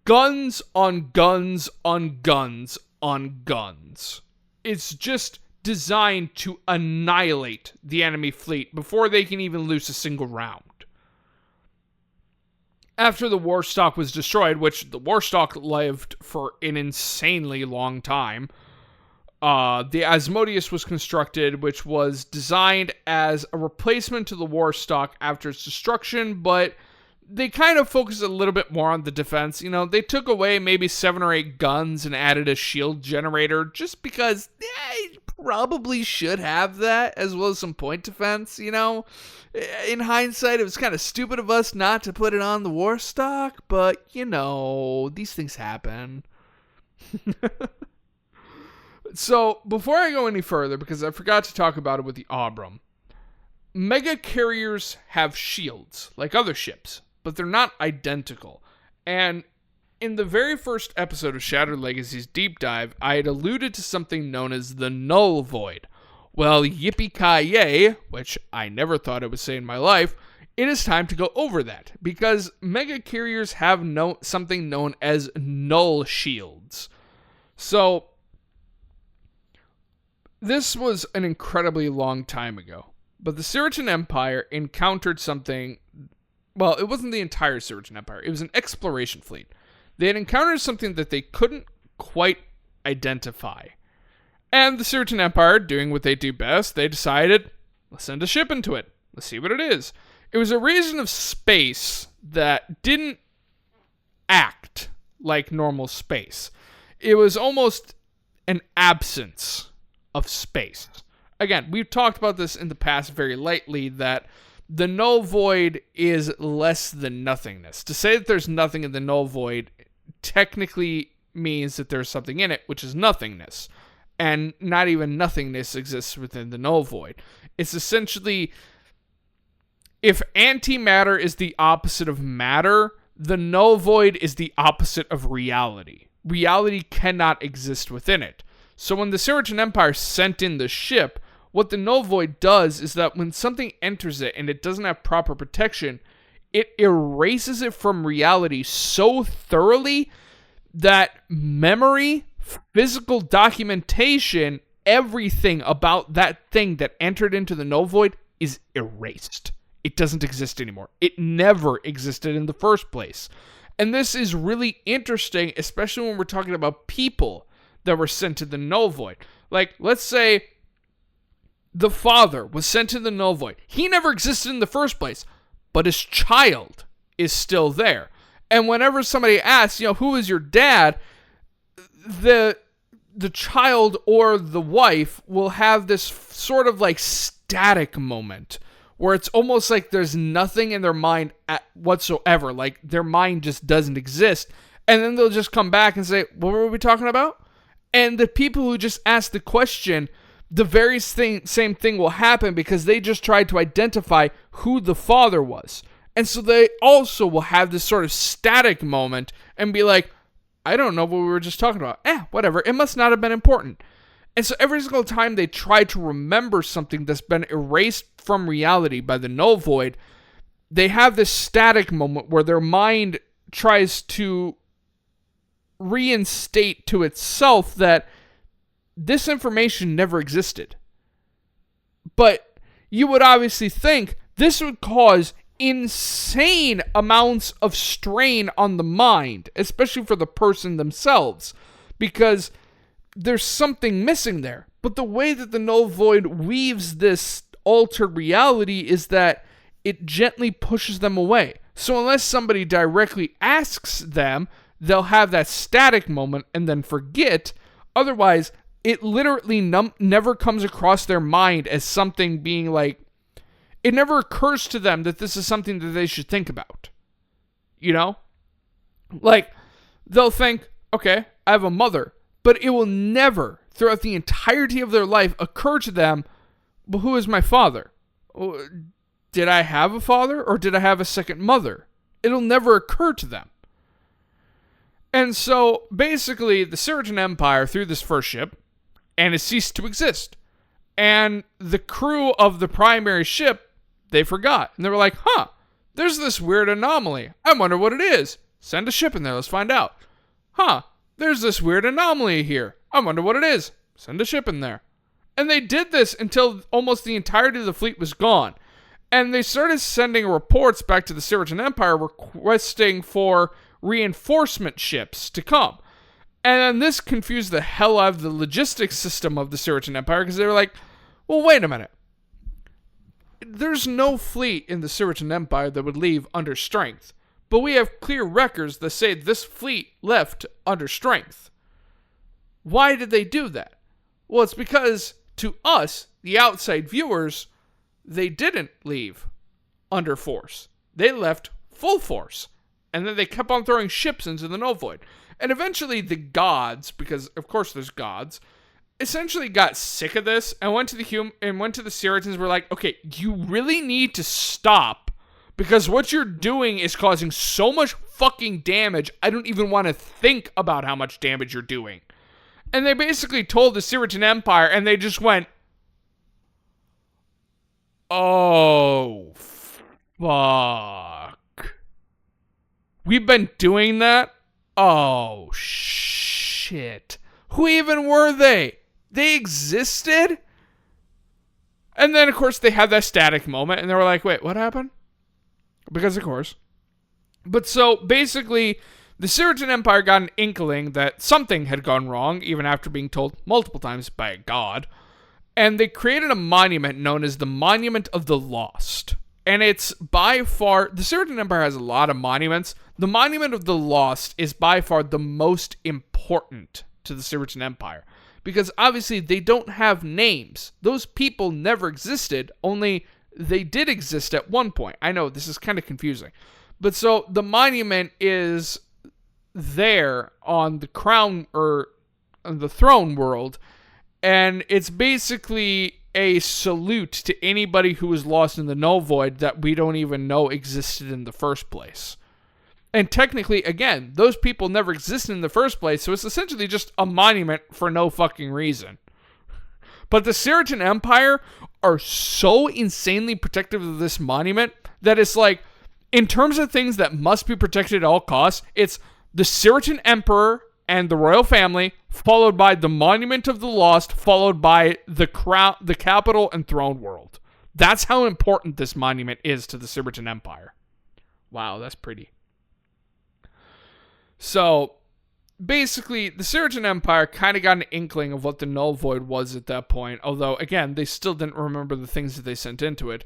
guns on guns on guns on guns. It's just designed to annihilate the enemy fleet before they can even lose a single round. After the Warstock was destroyed, which the Warstock lived for an insanely long time, the Asmodeus was constructed, which was designed as a replacement to the Warstock after its destruction, but they kind of focused a little bit more on the defense. You know, they took away maybe 7 or 8 guns and added a shield generator just because they probably should have that, as well as some point defense, you know. In hindsight, it was kind of stupid of us not to put it on the Warstock, but, you know, these things happen. So, before I go any further, because I forgot to talk about it with the Abram, mega carriers have shields, like other ships, but they're not identical. And in the very first episode of Shattered Legacies Deep Dive, I had alluded to something known as the Null Void. Well, yippee-ki-yay, which I never thought I would say in my life, it is time to go over that, because mega carriers have something known as null shields. So, this was an incredibly long time ago, but the Cyratin Empire encountered something well, it wasn't the entire Cyratin Empire. It was an exploration fleet. They had encountered something that they couldn't quite identify. And the Cyratin Empire, doing what they do best, they decided, let's send a ship into it. Let's see what it is. It was a region of space that didn't act like normal space. It was almost an absence of space. Again, we've talked about this in the past very lightly, that the null void is less than nothingness. To say that there's nothing in the null void technically means that there's something in it, which is nothingness. And not even nothingness exists within the null void. It's essentially, if antimatter is the opposite of matter, the null void is the opposite of reality. Reality cannot exist within it. So when the Cyratin Empire sent in the ship, what the null void does is that when something enters it and it doesn't have proper protection, it erases it from reality so thoroughly that memory, physical documentation, everything about that thing that entered into the null void is erased. It doesn't exist anymore. It never existed in the first place. And this is really interesting, especially when we're talking about people that were sent to the null void. Like, let's say the father was sent to the null void. He never existed in the first place, but his child is still there. And whenever somebody asks, who is your dad, the child or the wife will have this sort of like static moment where it's almost like there's nothing in their mind whatsoever. Like their mind just doesn't exist. And then they'll just come back and say, what were we talking about? And the people who just asked the question, the very same thing will happen because they just tried to identify who the father was. And so they also will have this sort of static moment and be like, I don't know what we were just talking about. Whatever. It must not have been important. And so every single time they try to remember something that's been erased from reality by the null void, they have this static moment where their mind tries to reinstate to itself that this information never existed. But you would obviously think this would cause insane amounts of strain on the mind, especially for the person themselves, because there's something missing there. But the way that the null void weaves this altered reality is that it gently pushes them away. So unless somebody directly asks them, they'll have that static moment and then forget. Otherwise, it literally never comes across their mind as something being like, it never occurs to them that this is something that they should think about. Like, they'll think, okay, I have a mother, but it will never, throughout the entirety of their life, occur to them, well, who is my father? Did I have a father or did I have a second mother? It'll never occur to them. And so, basically, the Cyratin Empire threw this first ship, and it ceased to exist. And the crew of the primary ship, they forgot. And they were like, there's this weird anomaly. I wonder what it is. Send a ship in there. Let's find out. There's this weird anomaly here. I wonder what it is. Send a ship in there. And they did this until almost the entirety of the fleet was gone. And they started sending reports back to the Cyratin Empire requesting for reinforcement ships to come. And then this confused the hell out of the logistics system of the Cyratin Empire because they were like, well, wait a minute. There's no fleet in the Cyratin Empire that would leave under strength. But we have clear records that say this fleet left under strength. Why did they do that? Well, it's because to us, the outside viewers, they didn't leave under force. They left full force. And then they kept on throwing ships into the null void. And eventually the gods, because of course there's gods, essentially got sick of this and went to the Cyratins and were like, okay, you really need to stop because what you're doing is causing so much fucking damage, I don't even want to think about how much damage you're doing. And they basically told the Cyratin Empire and they just went, oh, fuck. We've been doing that? Oh, shit. Who even were they? They existed? And then, of course, they had that static moment, and they were like, wait, what happened? Because of course. But so, basically, the Cyratin Empire got an inkling that something had gone wrong, even after being told multiple times by a god. And they created a monument known as the Monument of the Lost. And it's by far, the Cyratin Empire has a lot of monuments. The Monument of the Lost is by far the most important to the Cyratin Empire. Because obviously they don't have names. Those people never existed, only they did exist at one point. I know, this is kind of confusing. But so the monument is there on the crown, or on the throne world, and it's basically a salute to anybody who was lost in the null void that we don't even know existed in the first place. And technically, again, those people never existed in the first place, so it's essentially just a monument for no fucking reason. But the Cyratin Empire are so insanely protective of this monument that it's like, in terms of things that must be protected at all costs, it's the Cyratin Emperor and the royal family, followed by the Monument of the Lost, followed by the crown, the capital, and throne world. That's how important this monument is to the Cyratin Empire. Wow, that's pretty. So, basically, the Cyratin Empire kind of got an inkling of what the null void was at that point, although, again, they still didn't remember the things that they sent into it.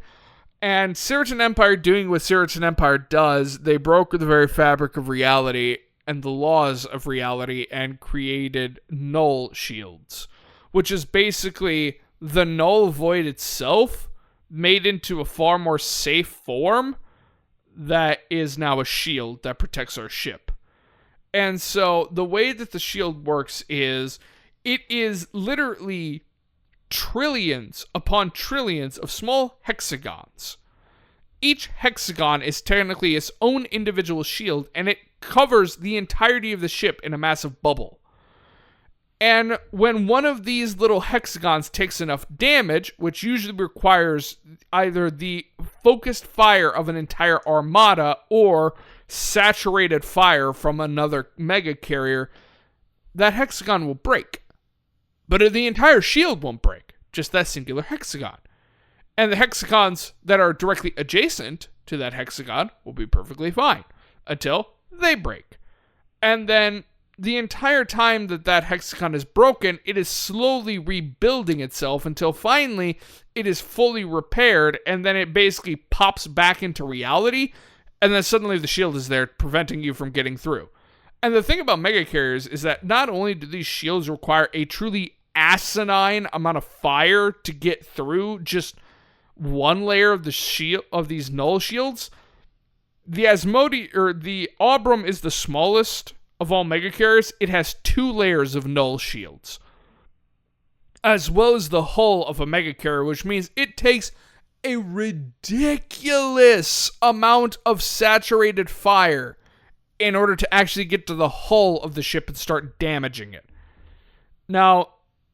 And Cyratin Empire, doing what Cyratin Empire does, they broke the very fabric of reality and the laws of reality and created null shields, which is basically the null void itself made into a far more safe form that is now a shield that protects our ship. And so the way that the shield works is it is literally trillions upon trillions of small hexagons. Each hexagon is technically its own individual shield, and it covers the entirety of the ship in a massive bubble. And when one of these little hexagons takes enough damage, which usually requires either the focused fire of an entire armada or saturated fire from another mega carrier, that hexagon will break. But the entire shield won't break, just that singular hexagon. And the hexagons that are directly adjacent to that hexagon will be perfectly fine until they break. And then the entire time that that hexagon is broken, it is slowly rebuilding itself until finally it is fully repaired, and then it basically pops back into reality, and then suddenly the shield is there preventing you from getting through. And the thing about mega carriers is that not only do these shields require a truly asinine amount of fire to get through just one layer of the shield of these null shields, the Aubrem is the smallest of all mega carriers. It has 2 layers of null shields, as well as the hull of a mega carrier, which means it takes a ridiculous amount of saturated fire in order to actually get to the hull of the ship and start damaging it. Now,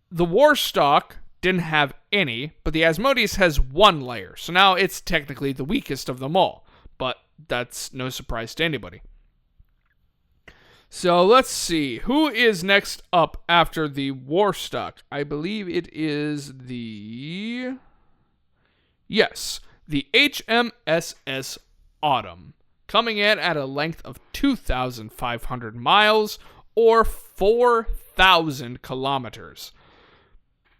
the Warstock didn't have any, but the Asmodeus has 1 layer, so now it's technically the weakest of them all, but that's no surprise to anybody. So let's see, who is next up after the Warstock? I believe it is the HMSS Autumn, coming in at a length of 2,500 miles, or 4,000 kilometers.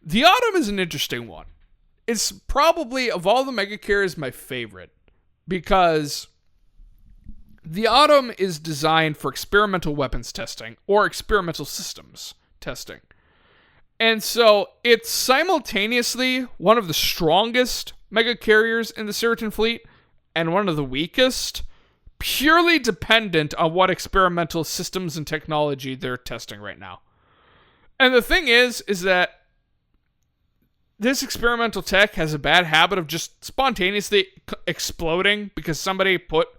The Autumn is an interesting one. It's probably, of all the mega carriers, my favorite, because the Autumn is designed for experimental weapons testing, or experimental systems testing. And so it's simultaneously one of the strongest mega carriers in the Cyratin fleet, and one of the weakest, purely dependent on what experimental systems and technology they're testing right now. And the thing is that this experimental tech has a bad habit of just spontaneously exploding because somebody put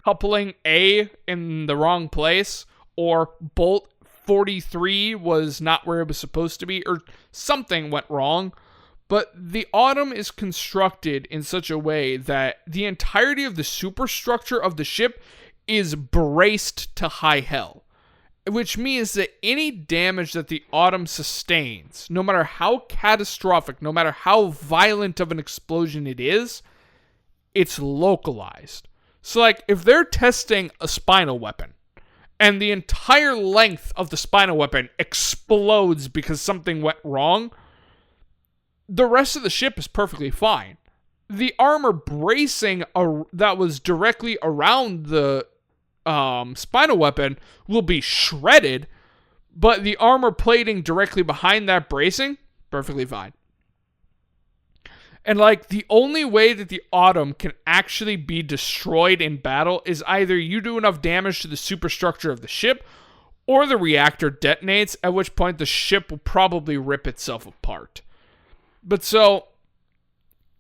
coupling A in the wrong place, or bolt 43 was not where it was supposed to be, or something went wrong. But the Autumn is constructed in such a way that the entirety of the superstructure of the ship is braced to high hell, which means that any damage that the Autumn sustains, no matter how catastrophic, no matter how violent of an explosion it is, it's localized. So, like, if they're testing a spinal weapon, and the entire length of the spinal weapon explodes because something went wrong, the rest of the ship is perfectly fine. The armor bracing that was directly around the spinal weapon will be shredded, but the armor plating directly behind that bracing, perfectly fine. And, like, the only way that the Autumn can actually be destroyed in battle is either you do enough damage to the superstructure of the ship, or the reactor detonates, at which point the ship will probably rip itself apart. But so,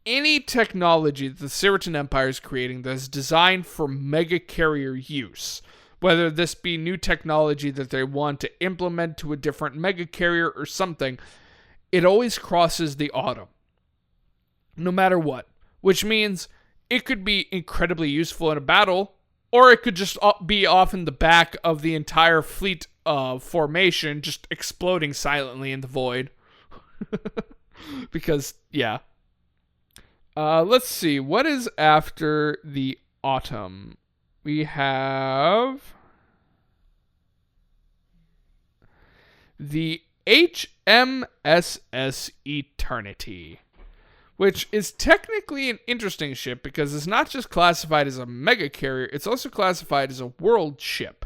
any technology that the Cyratin Empire is creating that is designed for mega carrier use, whether this be new technology that they want to implement to a different mega carrier or something, it always crosses the Autumn. No matter what. Which means it could be incredibly useful in a battle, or it could just be off in the back of the entire fleet formation, just exploding silently in the void. Because, yeah. Let's see. What is after the Autumn? We have the HMSS Eternity, which is technically an interesting ship because it's not just classified as a mega carrier, it's also classified as a world ship.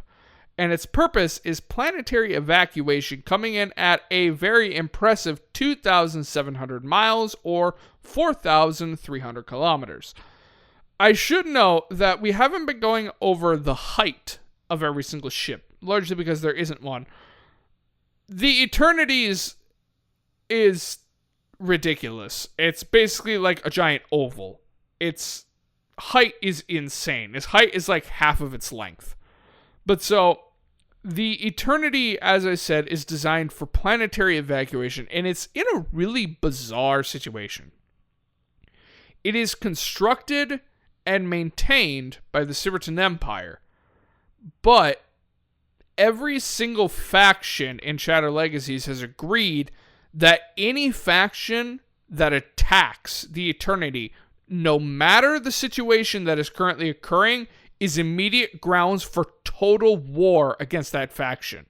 And its purpose is planetary evacuation, coming in at a very impressive 2,700 miles or 4,300 kilometers. I should note that we haven't been going over the height of every single ship, largely because there isn't one. The Eternities is ridiculous. It's basically like a giant oval. Its height is insane. Its height is like half of its length. But so, the Eternity, as I said, is designed for planetary evacuation, and it's in a really bizarre situation. It is constructed and maintained by the Cyratin Empire, but every single faction in Shattered Legacies has agreed that any faction that attacks the Eternity, no matter the situation that is currently occurring, is immediate grounds for total war against that faction.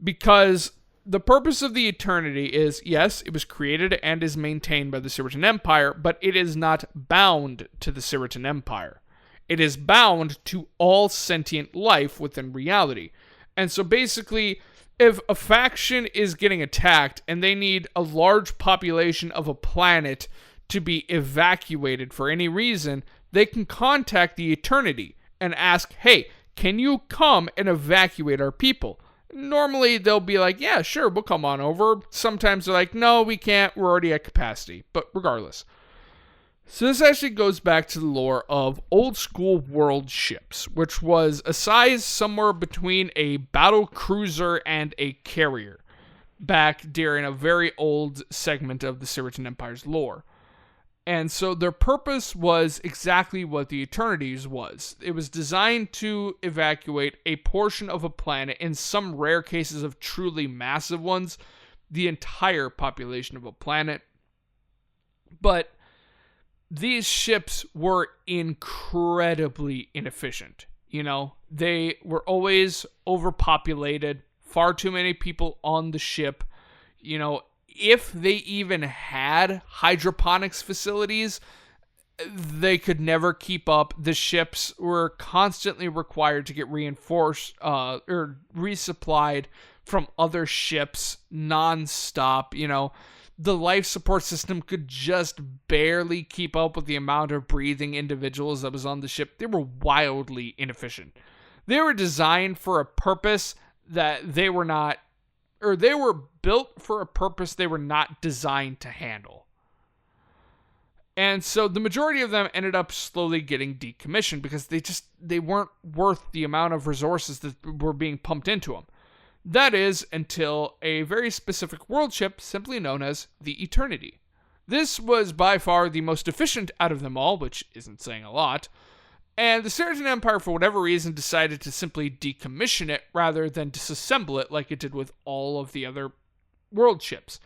Because the purpose of the Eternity is, yes, it was created and is maintained by the Cyratin Empire, but it is not bound to the Cyratin Empire. It is bound to all sentient life within reality. And so basically, if a faction is getting attacked and they need a large population of a planet to be evacuated for any reason, they can contact the Eternity and ask, hey, can you come and evacuate our people? Normally, they'll be like, yeah, sure, we'll come on over. Sometimes they're like, no, we can't, we're already at capacity. But regardless. So this actually goes back to the lore of old school world ships, which was a size somewhere between a battle cruiser and a carrier, back during a very old segment of the Cyratin Empire's lore. And so their purpose was exactly what the Eternities was. It was designed to evacuate a portion of a planet, in some rare cases of truly massive ones, the entire population of a planet. But these ships were incredibly inefficient. You know, they were always overpopulated, far too many people on the ship. You know, if they even had hydroponics facilities, they could never keep up. The ships were constantly required to get reinforced or resupplied from other ships non-stop. You know, the life support system could just barely keep up with the amount of breathing individuals that was on the ship. They were wildly inefficient. They were designed for a purpose that they were not, or they were built for a purpose they were not designed to handle. And so the majority of them ended up slowly getting decommissioned because they weren't worth the amount of resources that were being pumped into them. That is, until a very specific world ship simply known as the Eternity. This was by far the most efficient out of them all, which isn't saying a lot, and the Cyratin Empire, for whatever reason, decided to simply decommission it rather than disassemble it like it did with all of the other world ships.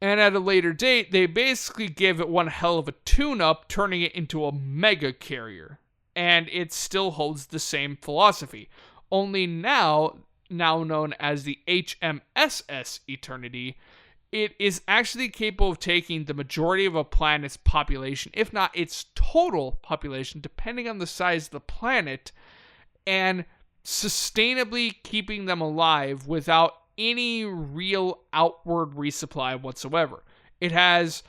And at a later date, they basically gave it one hell of a tune-up, turning it into a mega carrier. And it still holds the same philosophy. Only now known as the HMSS Eternity, it is actually capable of taking the majority of a planet's population, if not its total population, depending on the size of the planet, and sustainably keeping them alive without any real outward resupply whatsoever. It has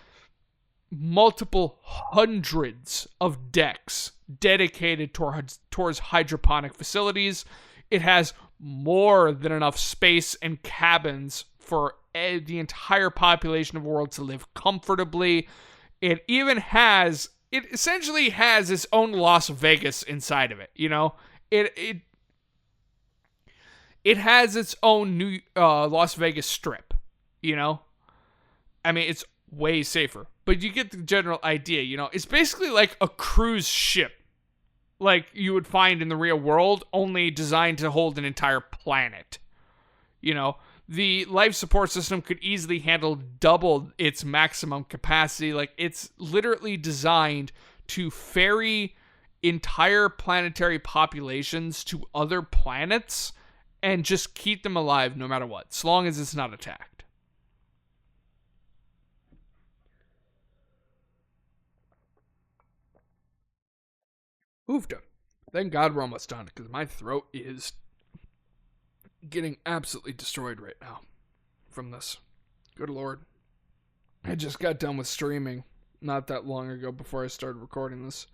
multiple hundreds of decks dedicated towards hydroponic facilities. It has more than enough space and cabins for the entire population of the world to live comfortably. It essentially has its own Las Vegas inside of it, you know? It has its own new Las Vegas Strip, you know? I mean, it's way safer, but you get the general idea, you know? It's basically like a cruise ship, like you would find in the real world, only designed to hold an entire planet, you know? The life support system could easily handle double its maximum capacity. Like, it's literally designed to ferry entire planetary populations to other planets and just keep them alive no matter what, as long as it's not attacked. Oofda. Thank God we're almost done, because my throat is getting absolutely destroyed right now from this. Good Lord. I just got done with streaming not that long ago before I started recording this.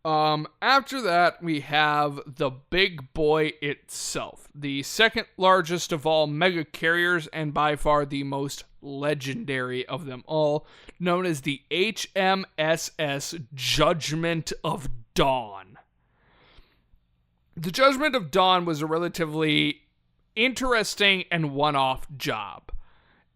After that, we have the big boy itself, the second largest of all mega carriers and by far the most legendary of them all, known as the HMSS Judgment of Dawn. The Judgment of Dawn was a relatively interesting and one-off job.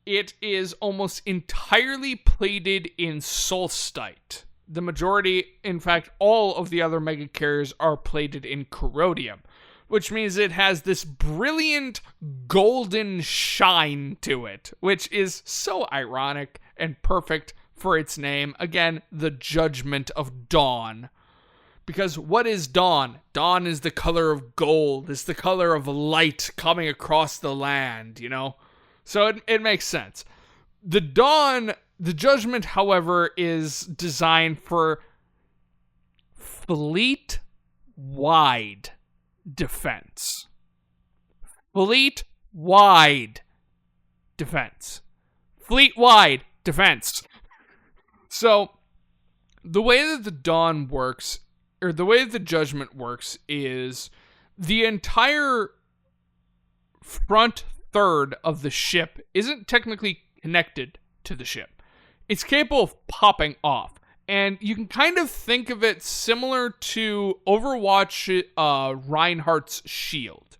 It is almost entirely plated in solstite. The majority, in fact, all of the other mega carriers are plated in corrodium, which means it has this brilliant golden shine to it, which is so ironic and perfect for its name. Again, the Judgment of Dawn. Because what is dawn? Dawn is the color of gold. It's the color of light coming across the land, you know? So it makes sense. The Judgment, however, is designed for fleet-wide defense. Fleet-wide defense. Fleet-wide defense. So, the way that the Dawn works, or the way that the Judgment works, is the entire front third of the ship isn't technically connected to the ship. It's capable of popping off. And you can kind of think of it similar to Overwatch Reinhardt's shield.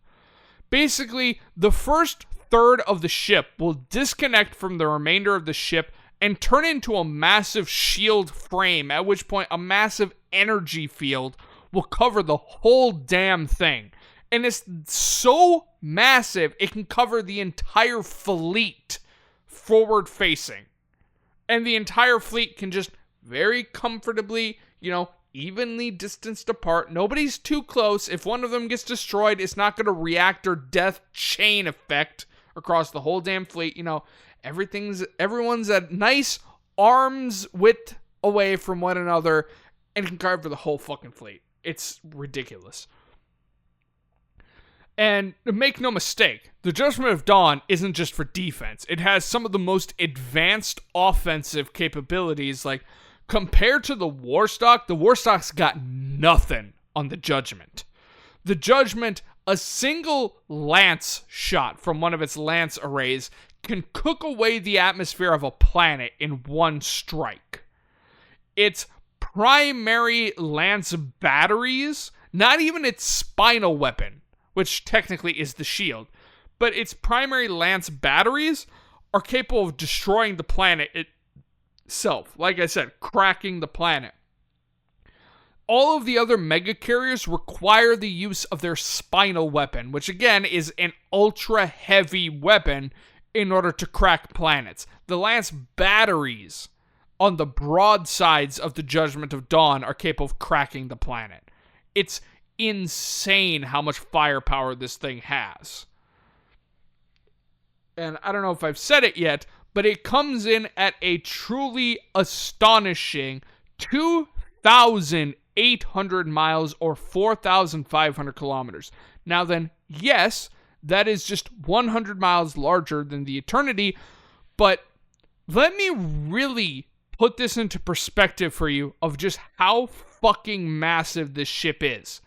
Basically, the first third of the ship will disconnect from the remainder of the ship and turn into a massive shield frame, at which point a massive energy field will cover the whole damn thing. And it's so massive, it can cover the entire fleet forward-facing. And the entire fleet can just very comfortably, evenly distanced apart. Nobody's too close. If one of them gets destroyed, it's not going to reactor death chain effect across the whole damn fleet. Everyone's at nice arm's width away from one another and can cover the whole fucking fleet. It's ridiculous. And make no mistake, the Judgment of Dawn isn't just for defense. It has some of the most advanced offensive capabilities. Like, compared to the Warstock's got nothing on the Judgment. The Judgment, a single lance shot from one of its lance arrays can cook away the atmosphere of a planet in one strike. Its primary lance batteries, not even its spinal weapon, which technically is the shield, but its primary lance batteries are capable of destroying the planet itself. Like I said, cracking the planet. All of the other mega carriers require the use of their spinal weapon, which again is an ultra heavy weapon in order to crack planets. The lance batteries on the broadsides of the Judgment of Dawn are capable of cracking the planet. It's insane how much firepower this thing has. And I don't know if I've said it yet, but it comes in at a truly astonishing 2,800 miles or 4,500 kilometers. Now then, yes, that is just 100 miles larger than the Eternity, but let me really put this into perspective for you of just how fucking massive this ship is.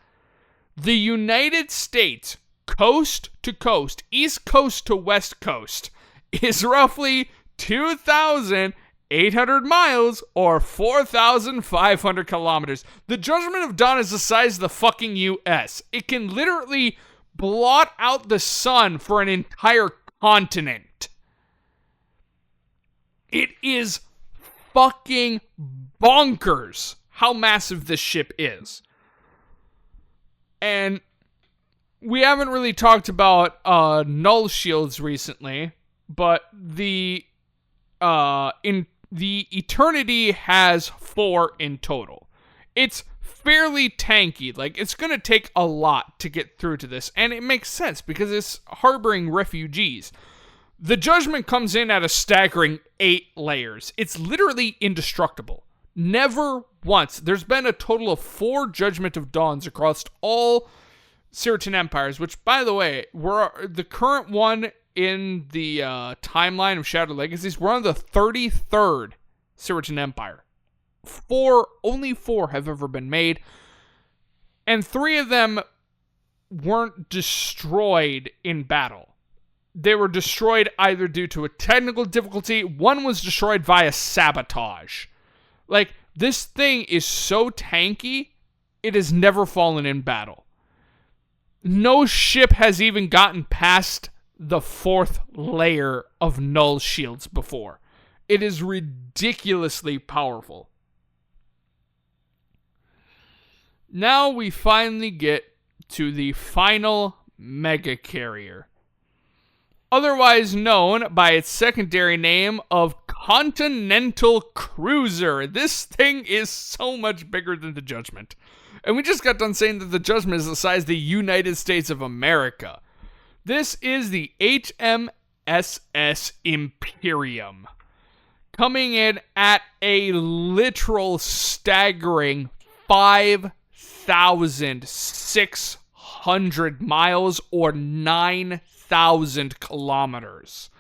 The United States, coast to coast, east coast to west coast, is roughly 2,800 miles or 4,500 kilometers. The Judgment of Dawn is the size of the fucking US. It can literally blot out the sun for an entire continent. It is fucking bonkers how massive this ship is. And we haven't really talked about null shields recently, but the Eternity has 4 in total. It's fairly tanky. Like, it's going to take a lot to get through to this, and it makes sense because it's harboring refugees. The Judgment comes in at a staggering 8 layers. It's literally indestructible. Never once. There's been a total of 4 Judgment of Dawns across all Cyratin empires, which, by the way, we're the current one in the timeline of Shattered Legacies. We're on the 33rd Cyratin Empire. Only 4 have ever been made, and 3 of them weren't destroyed in battle. They were destroyed either due to a technical difficulty. One was destroyed via sabotage. Like, this thing is so tanky, it has never fallen in battle. No ship has even gotten past the 4th layer of null shields before. It is ridiculously powerful. Now we finally get to the final mega carrier, otherwise known by its secondary name of Continental Cruiser. This thing is so much bigger than the Judgment. And we just got done saying that the Judgment is the size of the United States of America. This is the HMSS Imperium, coming in at a literal staggering 5,600 miles or 9,000 kilometers.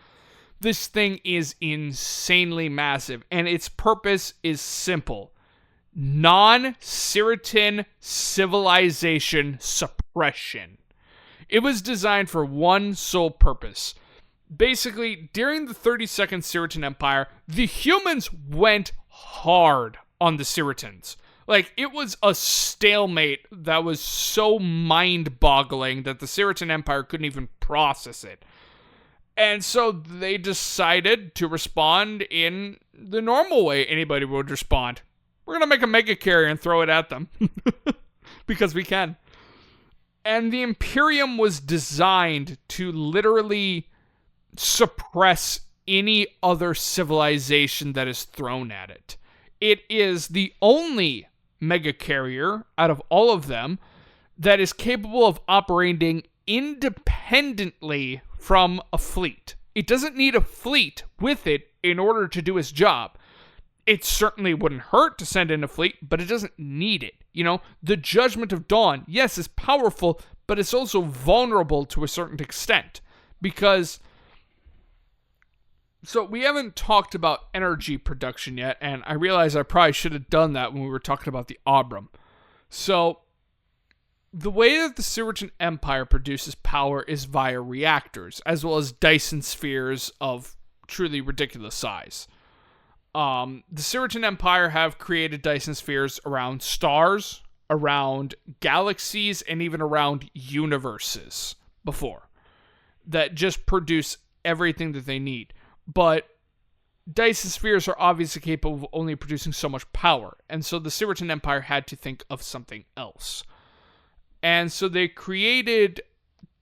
This thing is insanely massive, and its purpose is simple. Non-Cyratin civilization suppression. It was designed for one sole purpose. Basically, during the 32nd Cyratin Empire, the humans went hard on the Cyratins. Like, it was a stalemate that was so mind-boggling that the Cyratin Empire couldn't even process it. And so they decided to respond in the normal way anybody would respond. We're going to make a mega carrier and throw it at them. Because we can. And the Imperium was designed to literally suppress any other civilization that is thrown at it. It is the only mega carrier out of all of them that is capable of operating independently from a fleet. It doesn't need a fleet with it in order to do its job. It certainly wouldn't hurt to send in a fleet, but it doesn't need it. You know, the Judgment of Dawn, yes, is powerful, but it's also vulnerable to a certain extent. Because, so we haven't talked about energy production yet, and I realize I probably should have done that when we were talking about the Abram. So, the way that the Cyratin Empire produces power is via reactors, as well as Dyson spheres of truly ridiculous size. The Cyratin Empire have created Dyson spheres around stars, around galaxies, and even around universes before, that just produce everything that they need. But Dyson spheres are obviously capable of only producing so much power, and so the Cyratin Empire had to think of something else. And so they created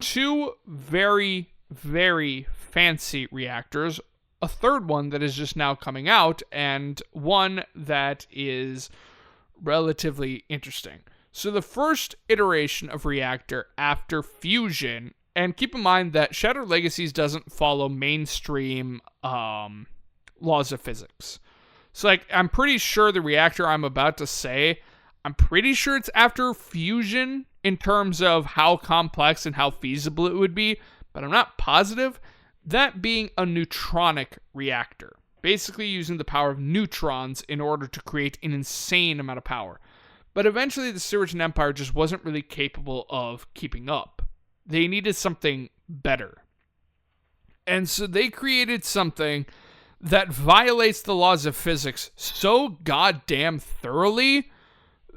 2 very, very fancy reactors, a third one that is just now coming out, and one that is relatively interesting. So the first iteration of reactor after fusion, and keep in mind that Shattered Legacies doesn't follow mainstream laws of physics. So like, I'm pretty sure the reactor I'm about to say, I'm pretty sure it's after fusion in terms of how complex and how feasible it would be, but I'm not positive. That being a neutronic reactor, basically using the power of neutrons in order to create an insane amount of power. But eventually the Cyratin Empire just wasn't really capable of keeping up. They needed something better. And so they created something that violates the laws of physics so goddamn thoroughly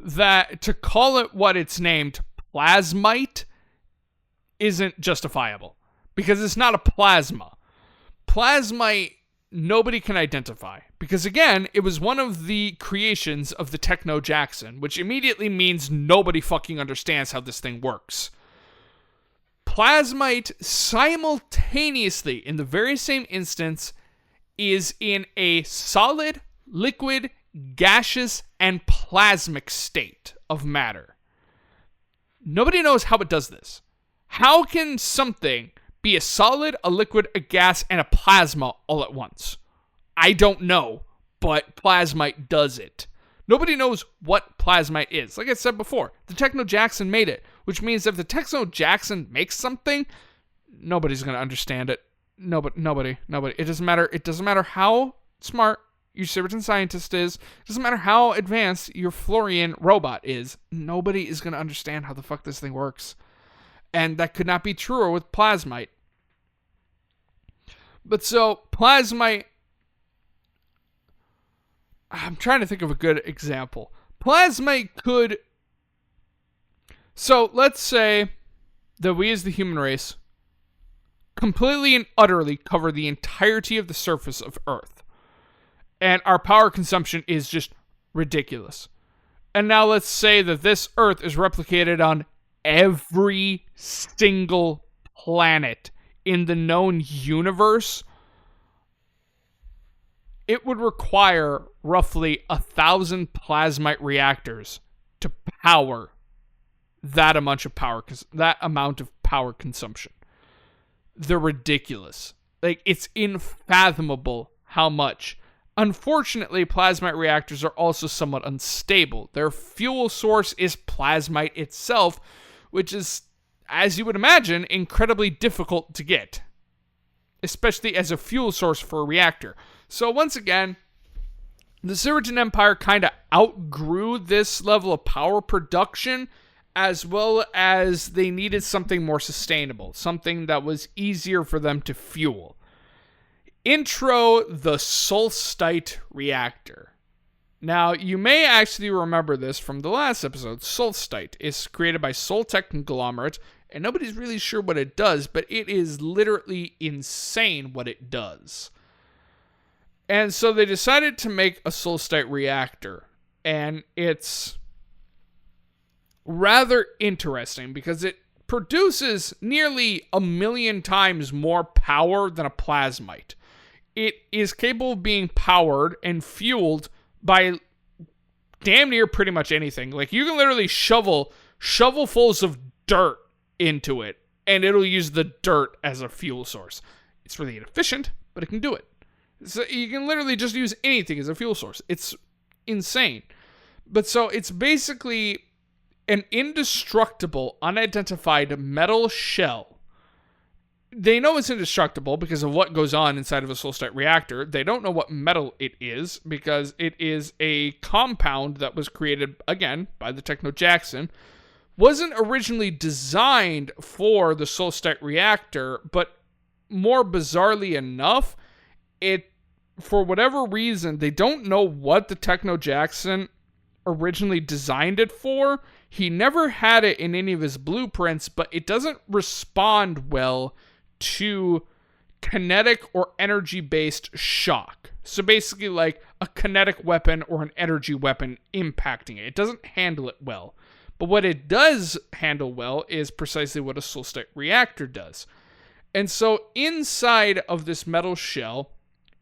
that to call it what it's named, plasmite, isn't justifiable. Because it's not a plasma. Plasmite, nobody can identify. Because again, it was one of the creations of the Techno-Jackson, which immediately means nobody fucking understands how this thing works. Plasmite simultaneously, in the very same instance, is in a solid, liquid, gaseous, and plasmic state of matter. Nobody knows how it does this. How can something be a solid, a liquid, a gas, and a plasma all at once? I don't know, but plasmite does it. Nobody knows what plasmite is. Like I said before, the Techno-Jackson made it, which means if the Techno-Jackson makes something, nobody's going to understand it. Nobody. It doesn't matter. It doesn't matter how smart your Cyratin scientist is. It doesn't matter how advanced your Florian robot is. Nobody is going to understand how the fuck this thing works. And that could not be truer with plasmite. But so, plasmite... I'm trying to think of a good example. Plasmite could... So, let's say that we as the human race completely and utterly cover the entirety of the surface of Earth. And our power consumption is just ridiculous. And now let's say that this Earth is replicated on every single planet in the known universe. It would require roughly 1,000 plasmite reactors to power that amount of power consumption. They're ridiculous. Like, it's unfathomable how much. Unfortunately, plasmite reactors are also somewhat unstable. Their fuel source is plasmite itself, which is, as you would imagine, incredibly difficult to get, especially as a fuel source for a reactor. So once again, the Cyratin Empire kind of outgrew this level of power production, as well as they needed something more sustainable, something that was easier for them to fuel. Intro the Solstite reactor. Now, you may actually remember this from the last episode. Solstite is created by Soltech Conglomerate, and nobody's really sure what it does, but it is literally insane what it does. And so they decided to make a Solstite reactor, and it's rather interesting because it produces nearly 1,000,000 times more power than a plasmite. It is capable of being powered and fueled by damn near pretty much anything. Like, you can literally shovelfuls of dirt into it, and it'll use the dirt as a fuel source. It's really inefficient, but it can do it. So you can literally just use anything as a fuel source. It's insane. But so it's basically an indestructible, unidentified metal shell. They know it's indestructible because of what goes on inside of a Solstite reactor. They don't know what metal it is because it is a compound that was created, again, by the Techno-Jackson. Wasn't originally designed for the Solstite reactor, but more bizarrely enough, for whatever reason, they don't know what the Techno-Jackson originally designed it for. He never had it in any of his blueprints, but it doesn't respond well to kinetic or energy-based shock. So basically like a kinetic weapon or an energy weapon impacting it. It doesn't handle it well. But what it does handle well is precisely what a Solstite reactor does. And so inside of this metal shell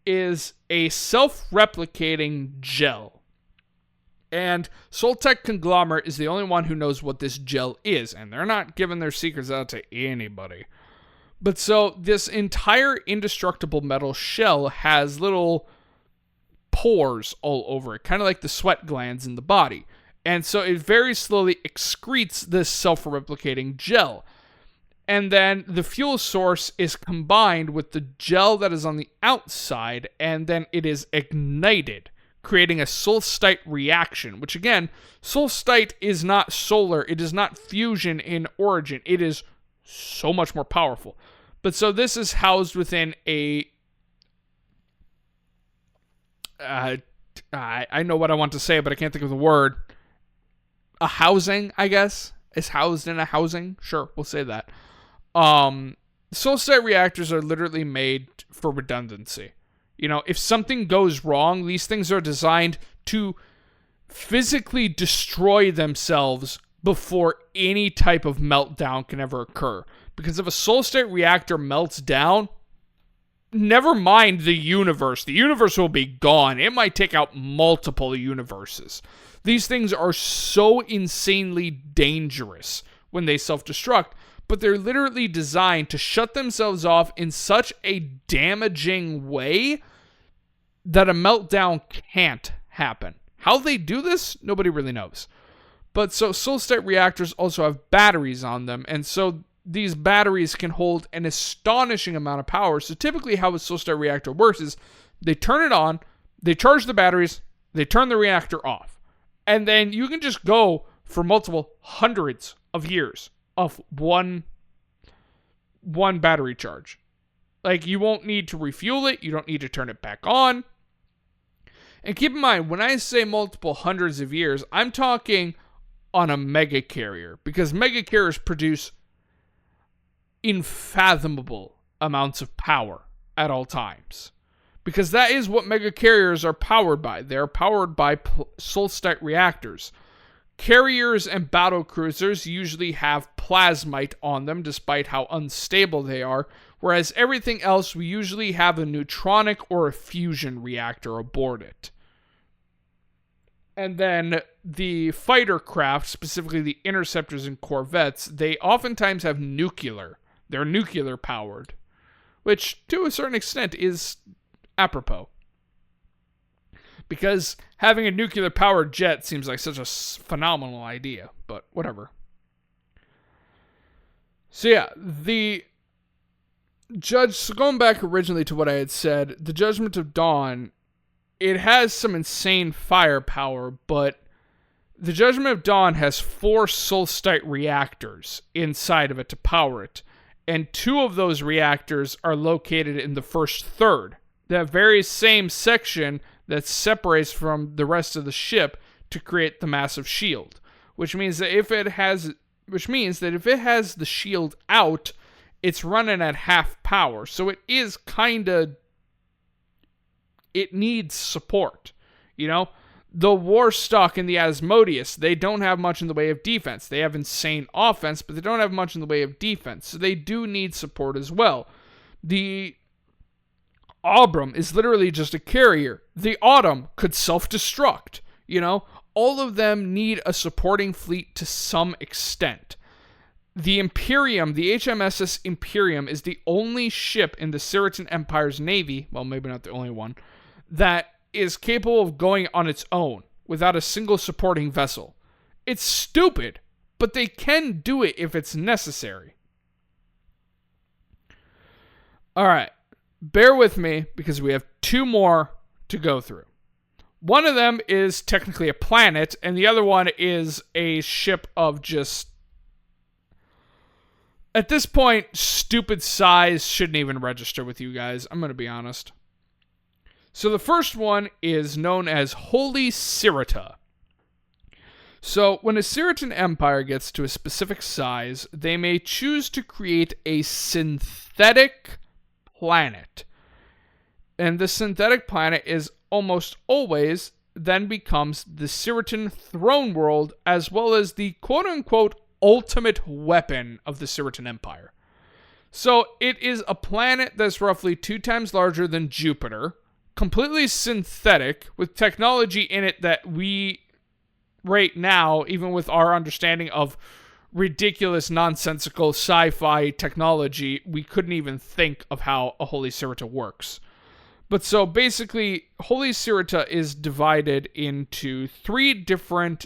is a self-replicating gel. And Soltech Conglomerate is the only one who knows what this gel is, and they're not giving their secrets out to anybody. But so this entire indestructible metal shell has little pores all over it, kind of like the sweat glands in the body. And so it very slowly excretes this self-replicating gel. And then the fuel source is combined with the gel that is on the outside, and then it is ignited, creating a solstite reaction, which again, solstite is not solar, it is not fusion in origin, it is so much more powerful. But so this is housed within a... I know what I want to say, but I can't think of the word. A housing, I guess. Is housed in a housing? Sure, we'll say that. Solstite reactors are literally made for redundancy. You know, if something goes wrong, these things are designed to physically destroy themselves before any type of meltdown can ever occur. Because if a solstite reactor melts down, never mind the universe. The universe will be gone. It might take out multiple universes. These things are so insanely dangerous when they self-destruct, but they're literally designed to shut themselves off in such a damaging way that a meltdown can't happen. How they do this, nobody really knows. But so solstite reactors also have batteries on them, and so these batteries can hold an astonishing amount of power. So typically how a solstite reactor works is they turn it on, they charge the batteries, they turn the reactor off. And then you can just go for multiple hundreds of years of one battery charge. Like, you won't need to refuel it, you don't need to turn it back on. And keep in mind, when I say multiple hundreds of years, I'm talking on a mega carrier, because mega carriers produce unfathomable amounts of power at all times. Because that is what mega carriers are powered by. They're powered by solstite reactors. Carriers and battle cruisers usually have plasmite on them, despite how unstable they are, whereas everything else, we usually have a neutronic or a fusion reactor aboard it. And then the fighter craft, specifically the interceptors and corvettes, they oftentimes have nuclear. They're nuclear powered, which to a certain extent is apropos. Because having a nuclear powered jet seems like such a phenomenal idea, but whatever. So yeah, so going back originally to what I had said, the Judgment of Dawn, it has some insane firepower, but the Judgment of Dawn has 4 solstite reactors inside of it to power it. And 2 of those reactors are located in the first third. That very same section that separates from the rest of the ship to create the massive shield. Which means that if it has the shield out, it's running at half power. So it is it needs support. You know? The Warstock and the Asmodeus, they don't have much in the way of defense. They have insane offense, but they don't have much in the way of defense. So they do need support as well. The Abram is literally just a carrier. The Autumn could self-destruct. You know? All of them need a supporting fleet to some extent. The Imperium, the HMSS Imperium, is the only ship in the Cyratin Empire's navy, well, maybe not the only one, that is capable of going on its own without a single supporting vessel. It's stupid, but they can do it if it's necessary. Alright, bear with me because we have 2 more to go through. One of them is technically a planet, and the other one is a ship of just... At this point, stupid size shouldn't even register with you guys. I'm going to be honest. So the first one is known as Holy Cyrita. So when a Cyratin Empire gets to a specific size, they may choose to create a synthetic planet. And the synthetic planet is almost always then becomes the Cyratin throne world, as well as the quote-unquote ultimate weapon of the Cyratin Empire. So it is a planet that's roughly 2 times larger than Jupiter, completely synthetic, with technology in it that we, right now, even with our understanding of ridiculous, nonsensical sci-fi technology, we couldn't even think of how a Holy Cyrita works. But so basically, Holy Cyrita is divided into 3 different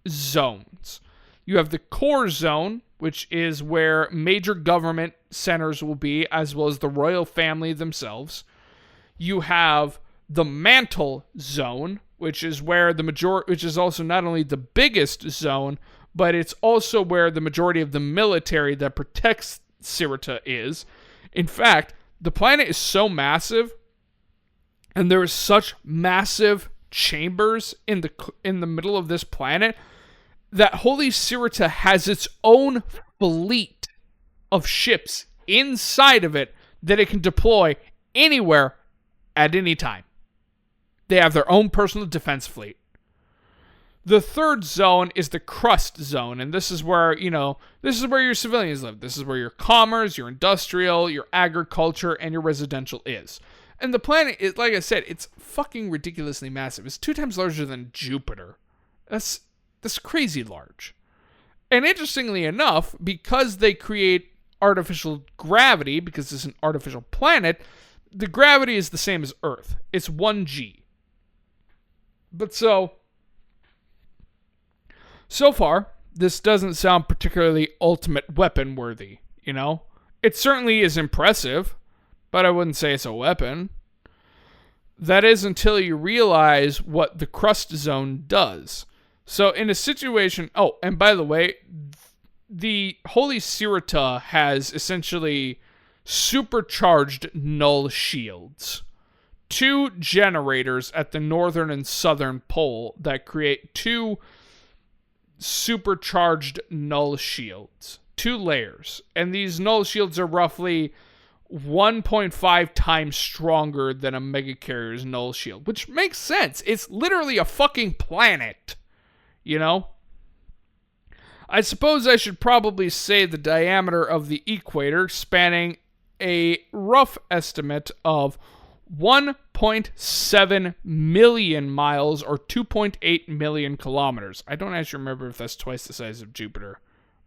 zones. You have the core zone, which is where major government centers will be, as well as the royal family themselves. You have the mantle zone, which is where which is also not only the biggest zone, but it's also where the majority of the military that protects Cyrita is. In fact, the planet is so massive, and there are such massive chambers in the middle of this planet that Holy Cyrita has its own fleet of ships inside of it that it can deploy anywhere at any time. They have their own personal defense fleet. The third zone is the crust zone, and this is where your civilians live. This is where your commerce, your industrial, your agriculture, and your residential is. And the planet is, like I said, it's fucking ridiculously massive. It's 2 times larger than Jupiter. That's crazy large. And interestingly enough, because they create artificial gravity, because it's an artificial planet, the gravity is the same as Earth. It's 1g. But so far, this doesn't sound particularly ultimate weapon worthy, you know? It certainly is impressive, but I wouldn't say it's a weapon. That is until you realize what the crust zone does. So in a situation... Oh, and by the way, the Holy Cyrita has essentially supercharged null shields. 2 generators at the northern and southern pole that create 2 supercharged null shields. 2 layers. And these null shields are roughly 1.5 times stronger than a megacarrier's null shield, which makes sense. It's literally a fucking planet, you know? I suppose I should probably say the diameter of the equator, spanning a rough estimate of 1.7 million miles or 2.8 million kilometers. I don't actually remember if that's twice the size of Jupiter,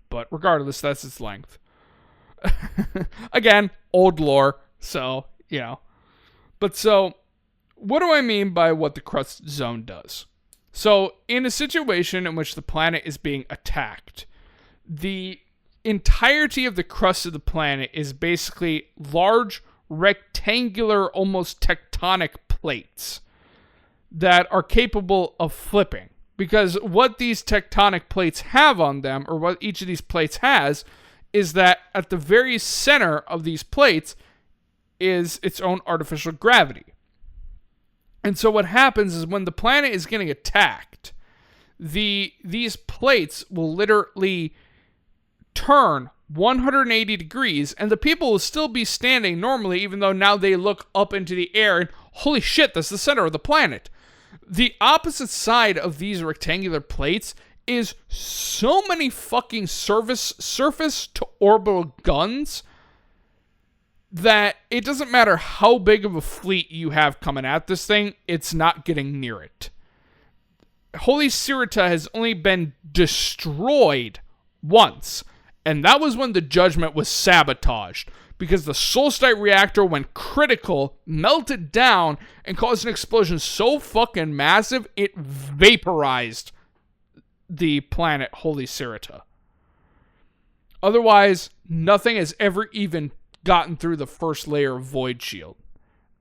but regardless, that's its length. Again, old lore, so, you know. But so, what do I mean by what the crust zone does? So, in a situation in which the planet is being attacked, the entirety of the crust of the planet is basically large, rectangular, almost tectonic plates that are capable of flipping. Because what these tectonic plates have on them, or what each of these plates has, is that at the very center of these plates is its own artificial gravity. And so what happens is when the planet is getting attacked, these plates will literally turn 180 degrees, and the people will still be standing normally, even though now they look up into the air and holy shit, that's the center of the planet. The opposite side of these rectangular plates is so many fucking surface to orbital guns that it doesn't matter how big of a fleet you have coming at this thing, it's not getting near it. Holy Cyrita has only been destroyed once, and that was when the Judgment was sabotaged, because the Solstite reactor went critical, melted down, and caused an explosion so fucking massive, it vaporized the planet Holy Cyrita. Otherwise, nothing has ever even gotten through the first layer of Void Shield.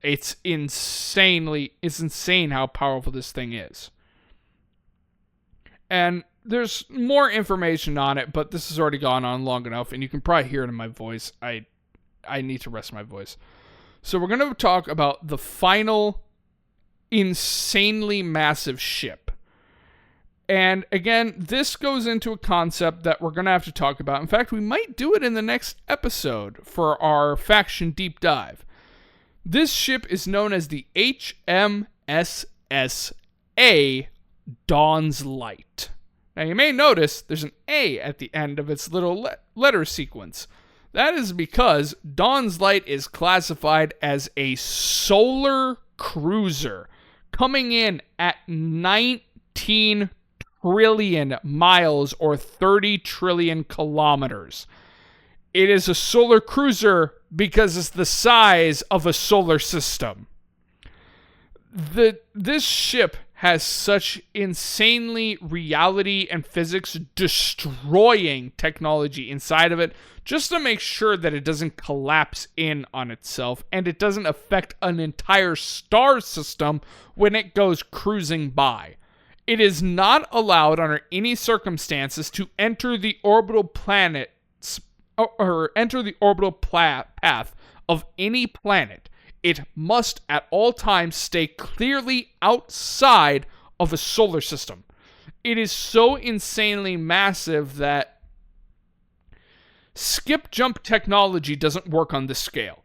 It's insane how powerful this thing is. And there's more information on it, but this has already gone on long enough, and you can probably hear it in my voice. I need to rest my voice. So we're going to talk about the final insanely massive ship. And again, this goes into a concept that we're going to have to talk about. In fact, we might do it in the next episode for our faction deep dive. This ship is known as the HMSSA Dawn's Light. Now, you may notice there's an A at the end of its little letter sequence. That is because Dawn's Light is classified as a solar cruiser, coming in at 19 trillion miles or 30 trillion kilometers. It is a solar cruiser because it's the size of a solar system. This ship has such insanely reality and physics destroying technology inside of it just to make sure that it doesn't collapse in on itself and it doesn't affect an entire star system when it goes cruising by. It is not allowed under any circumstances to enter the orbital planets or enter the orbital path of any planet. It must at all times stay clearly outside of the solar system. It is so insanely massive that skip jump technology doesn't work on this scale.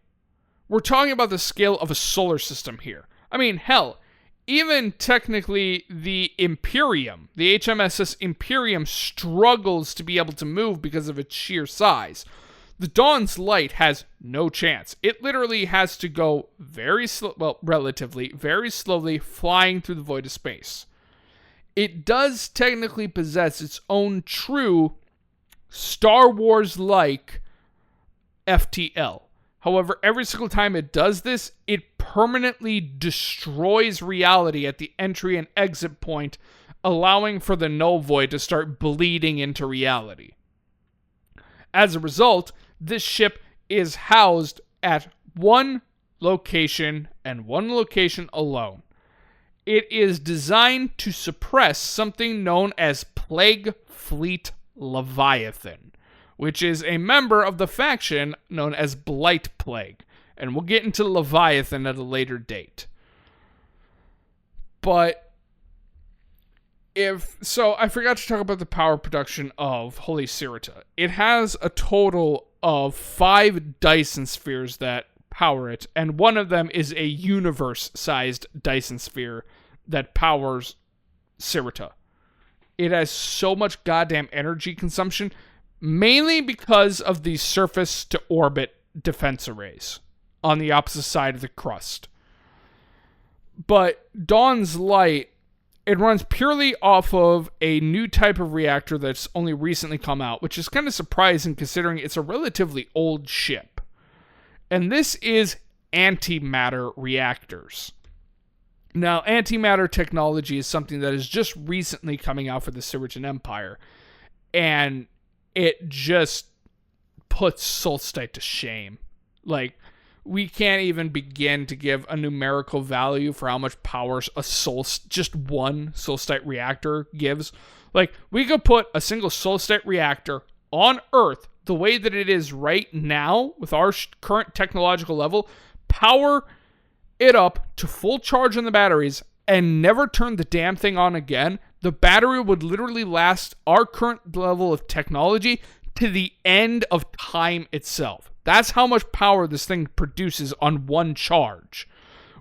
We're talking about the scale of a solar system here. I mean, hell, even technically the Imperium, the HMSS Imperium, struggles to be able to move because of its sheer size. The Dawn's Light has no chance. It literally has to go relatively, very slowly, flying through the void of space. It does technically possess its own true Star Wars-like FTL. However, every single time it does this, it permanently destroys reality at the entry and exit point, allowing for the null void to start bleeding into reality. As a result, this ship is housed at one location and one location alone. It is designed to suppress something known as Plague Fleet Leviathan, which is a member of the faction known as Blight Plague. And we'll get into Leviathan at a later date. But I forgot to talk about the power production of Holy Cyratin. It has a total of 5 Dyson spheres that power it, and one of them is a universe-sized Dyson sphere that powers Cyratin. It has so much goddamn energy consumption, mainly because of the surface-to-orbit defense arrays on the opposite side of the crust. But Dawn's Light, it runs purely off of a new type of reactor that's only recently come out, which is kind of surprising considering it's a relatively old ship. And this is antimatter reactors. Now, antimatter technology is something that is just recently coming out for the Cyratin Empire, and it just puts Solstice to shame. Like, we can't even begin to give a numerical value for how much power just one Solstice reactor gives. Like, we could put a single Solstice reactor on Earth the way that it is right now with our current technological level, power it up to full charge on the batteries, and never turn the damn thing on again. The battery would literally last our current level of technology to the end of time itself. That's how much power this thing produces on one charge.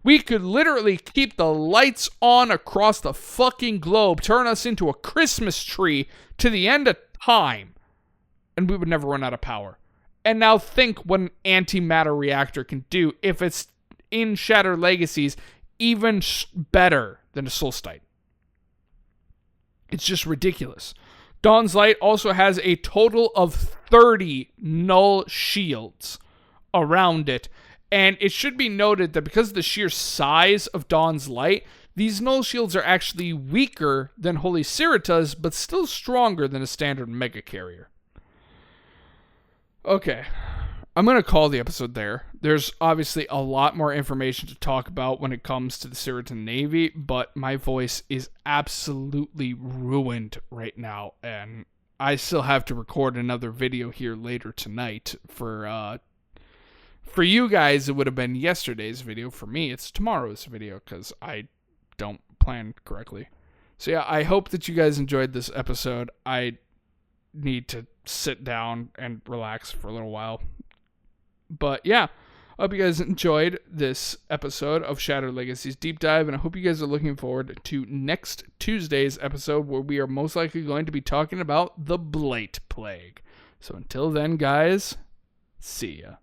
We could literally keep the lights on across the fucking globe, turn us into a Christmas tree to the end of time, and we would never run out of power. And now think what an antimatter reactor can do if it's in Shattered Legacies, even better than a Solstice. It's just ridiculous. Dawn's Light also has a total of 30 null shields around it, and it should be noted that because of the sheer size of Dawn's Light, these null shields are actually weaker than Holy Cyratin's, but still stronger than a standard mega carrier. Okay, I'm going to call the episode there. There's obviously a lot more information to talk about when it comes to the Cyratin Navy, but my voice is absolutely ruined right now, and I still have to record another video here later tonight. For you guys, it would have been yesterday's video. For me, it's tomorrow's video, because I don't plan correctly. So yeah, I hope that you guys enjoyed this episode. I need to sit down and relax for a little while. But yeah, I hope you guys enjoyed this episode of Shattered Legacies Deep Dive, and I hope you guys are looking forward to next Tuesday's episode, where we are most likely going to be talking about the Blight Plague. So until then, guys, See ya.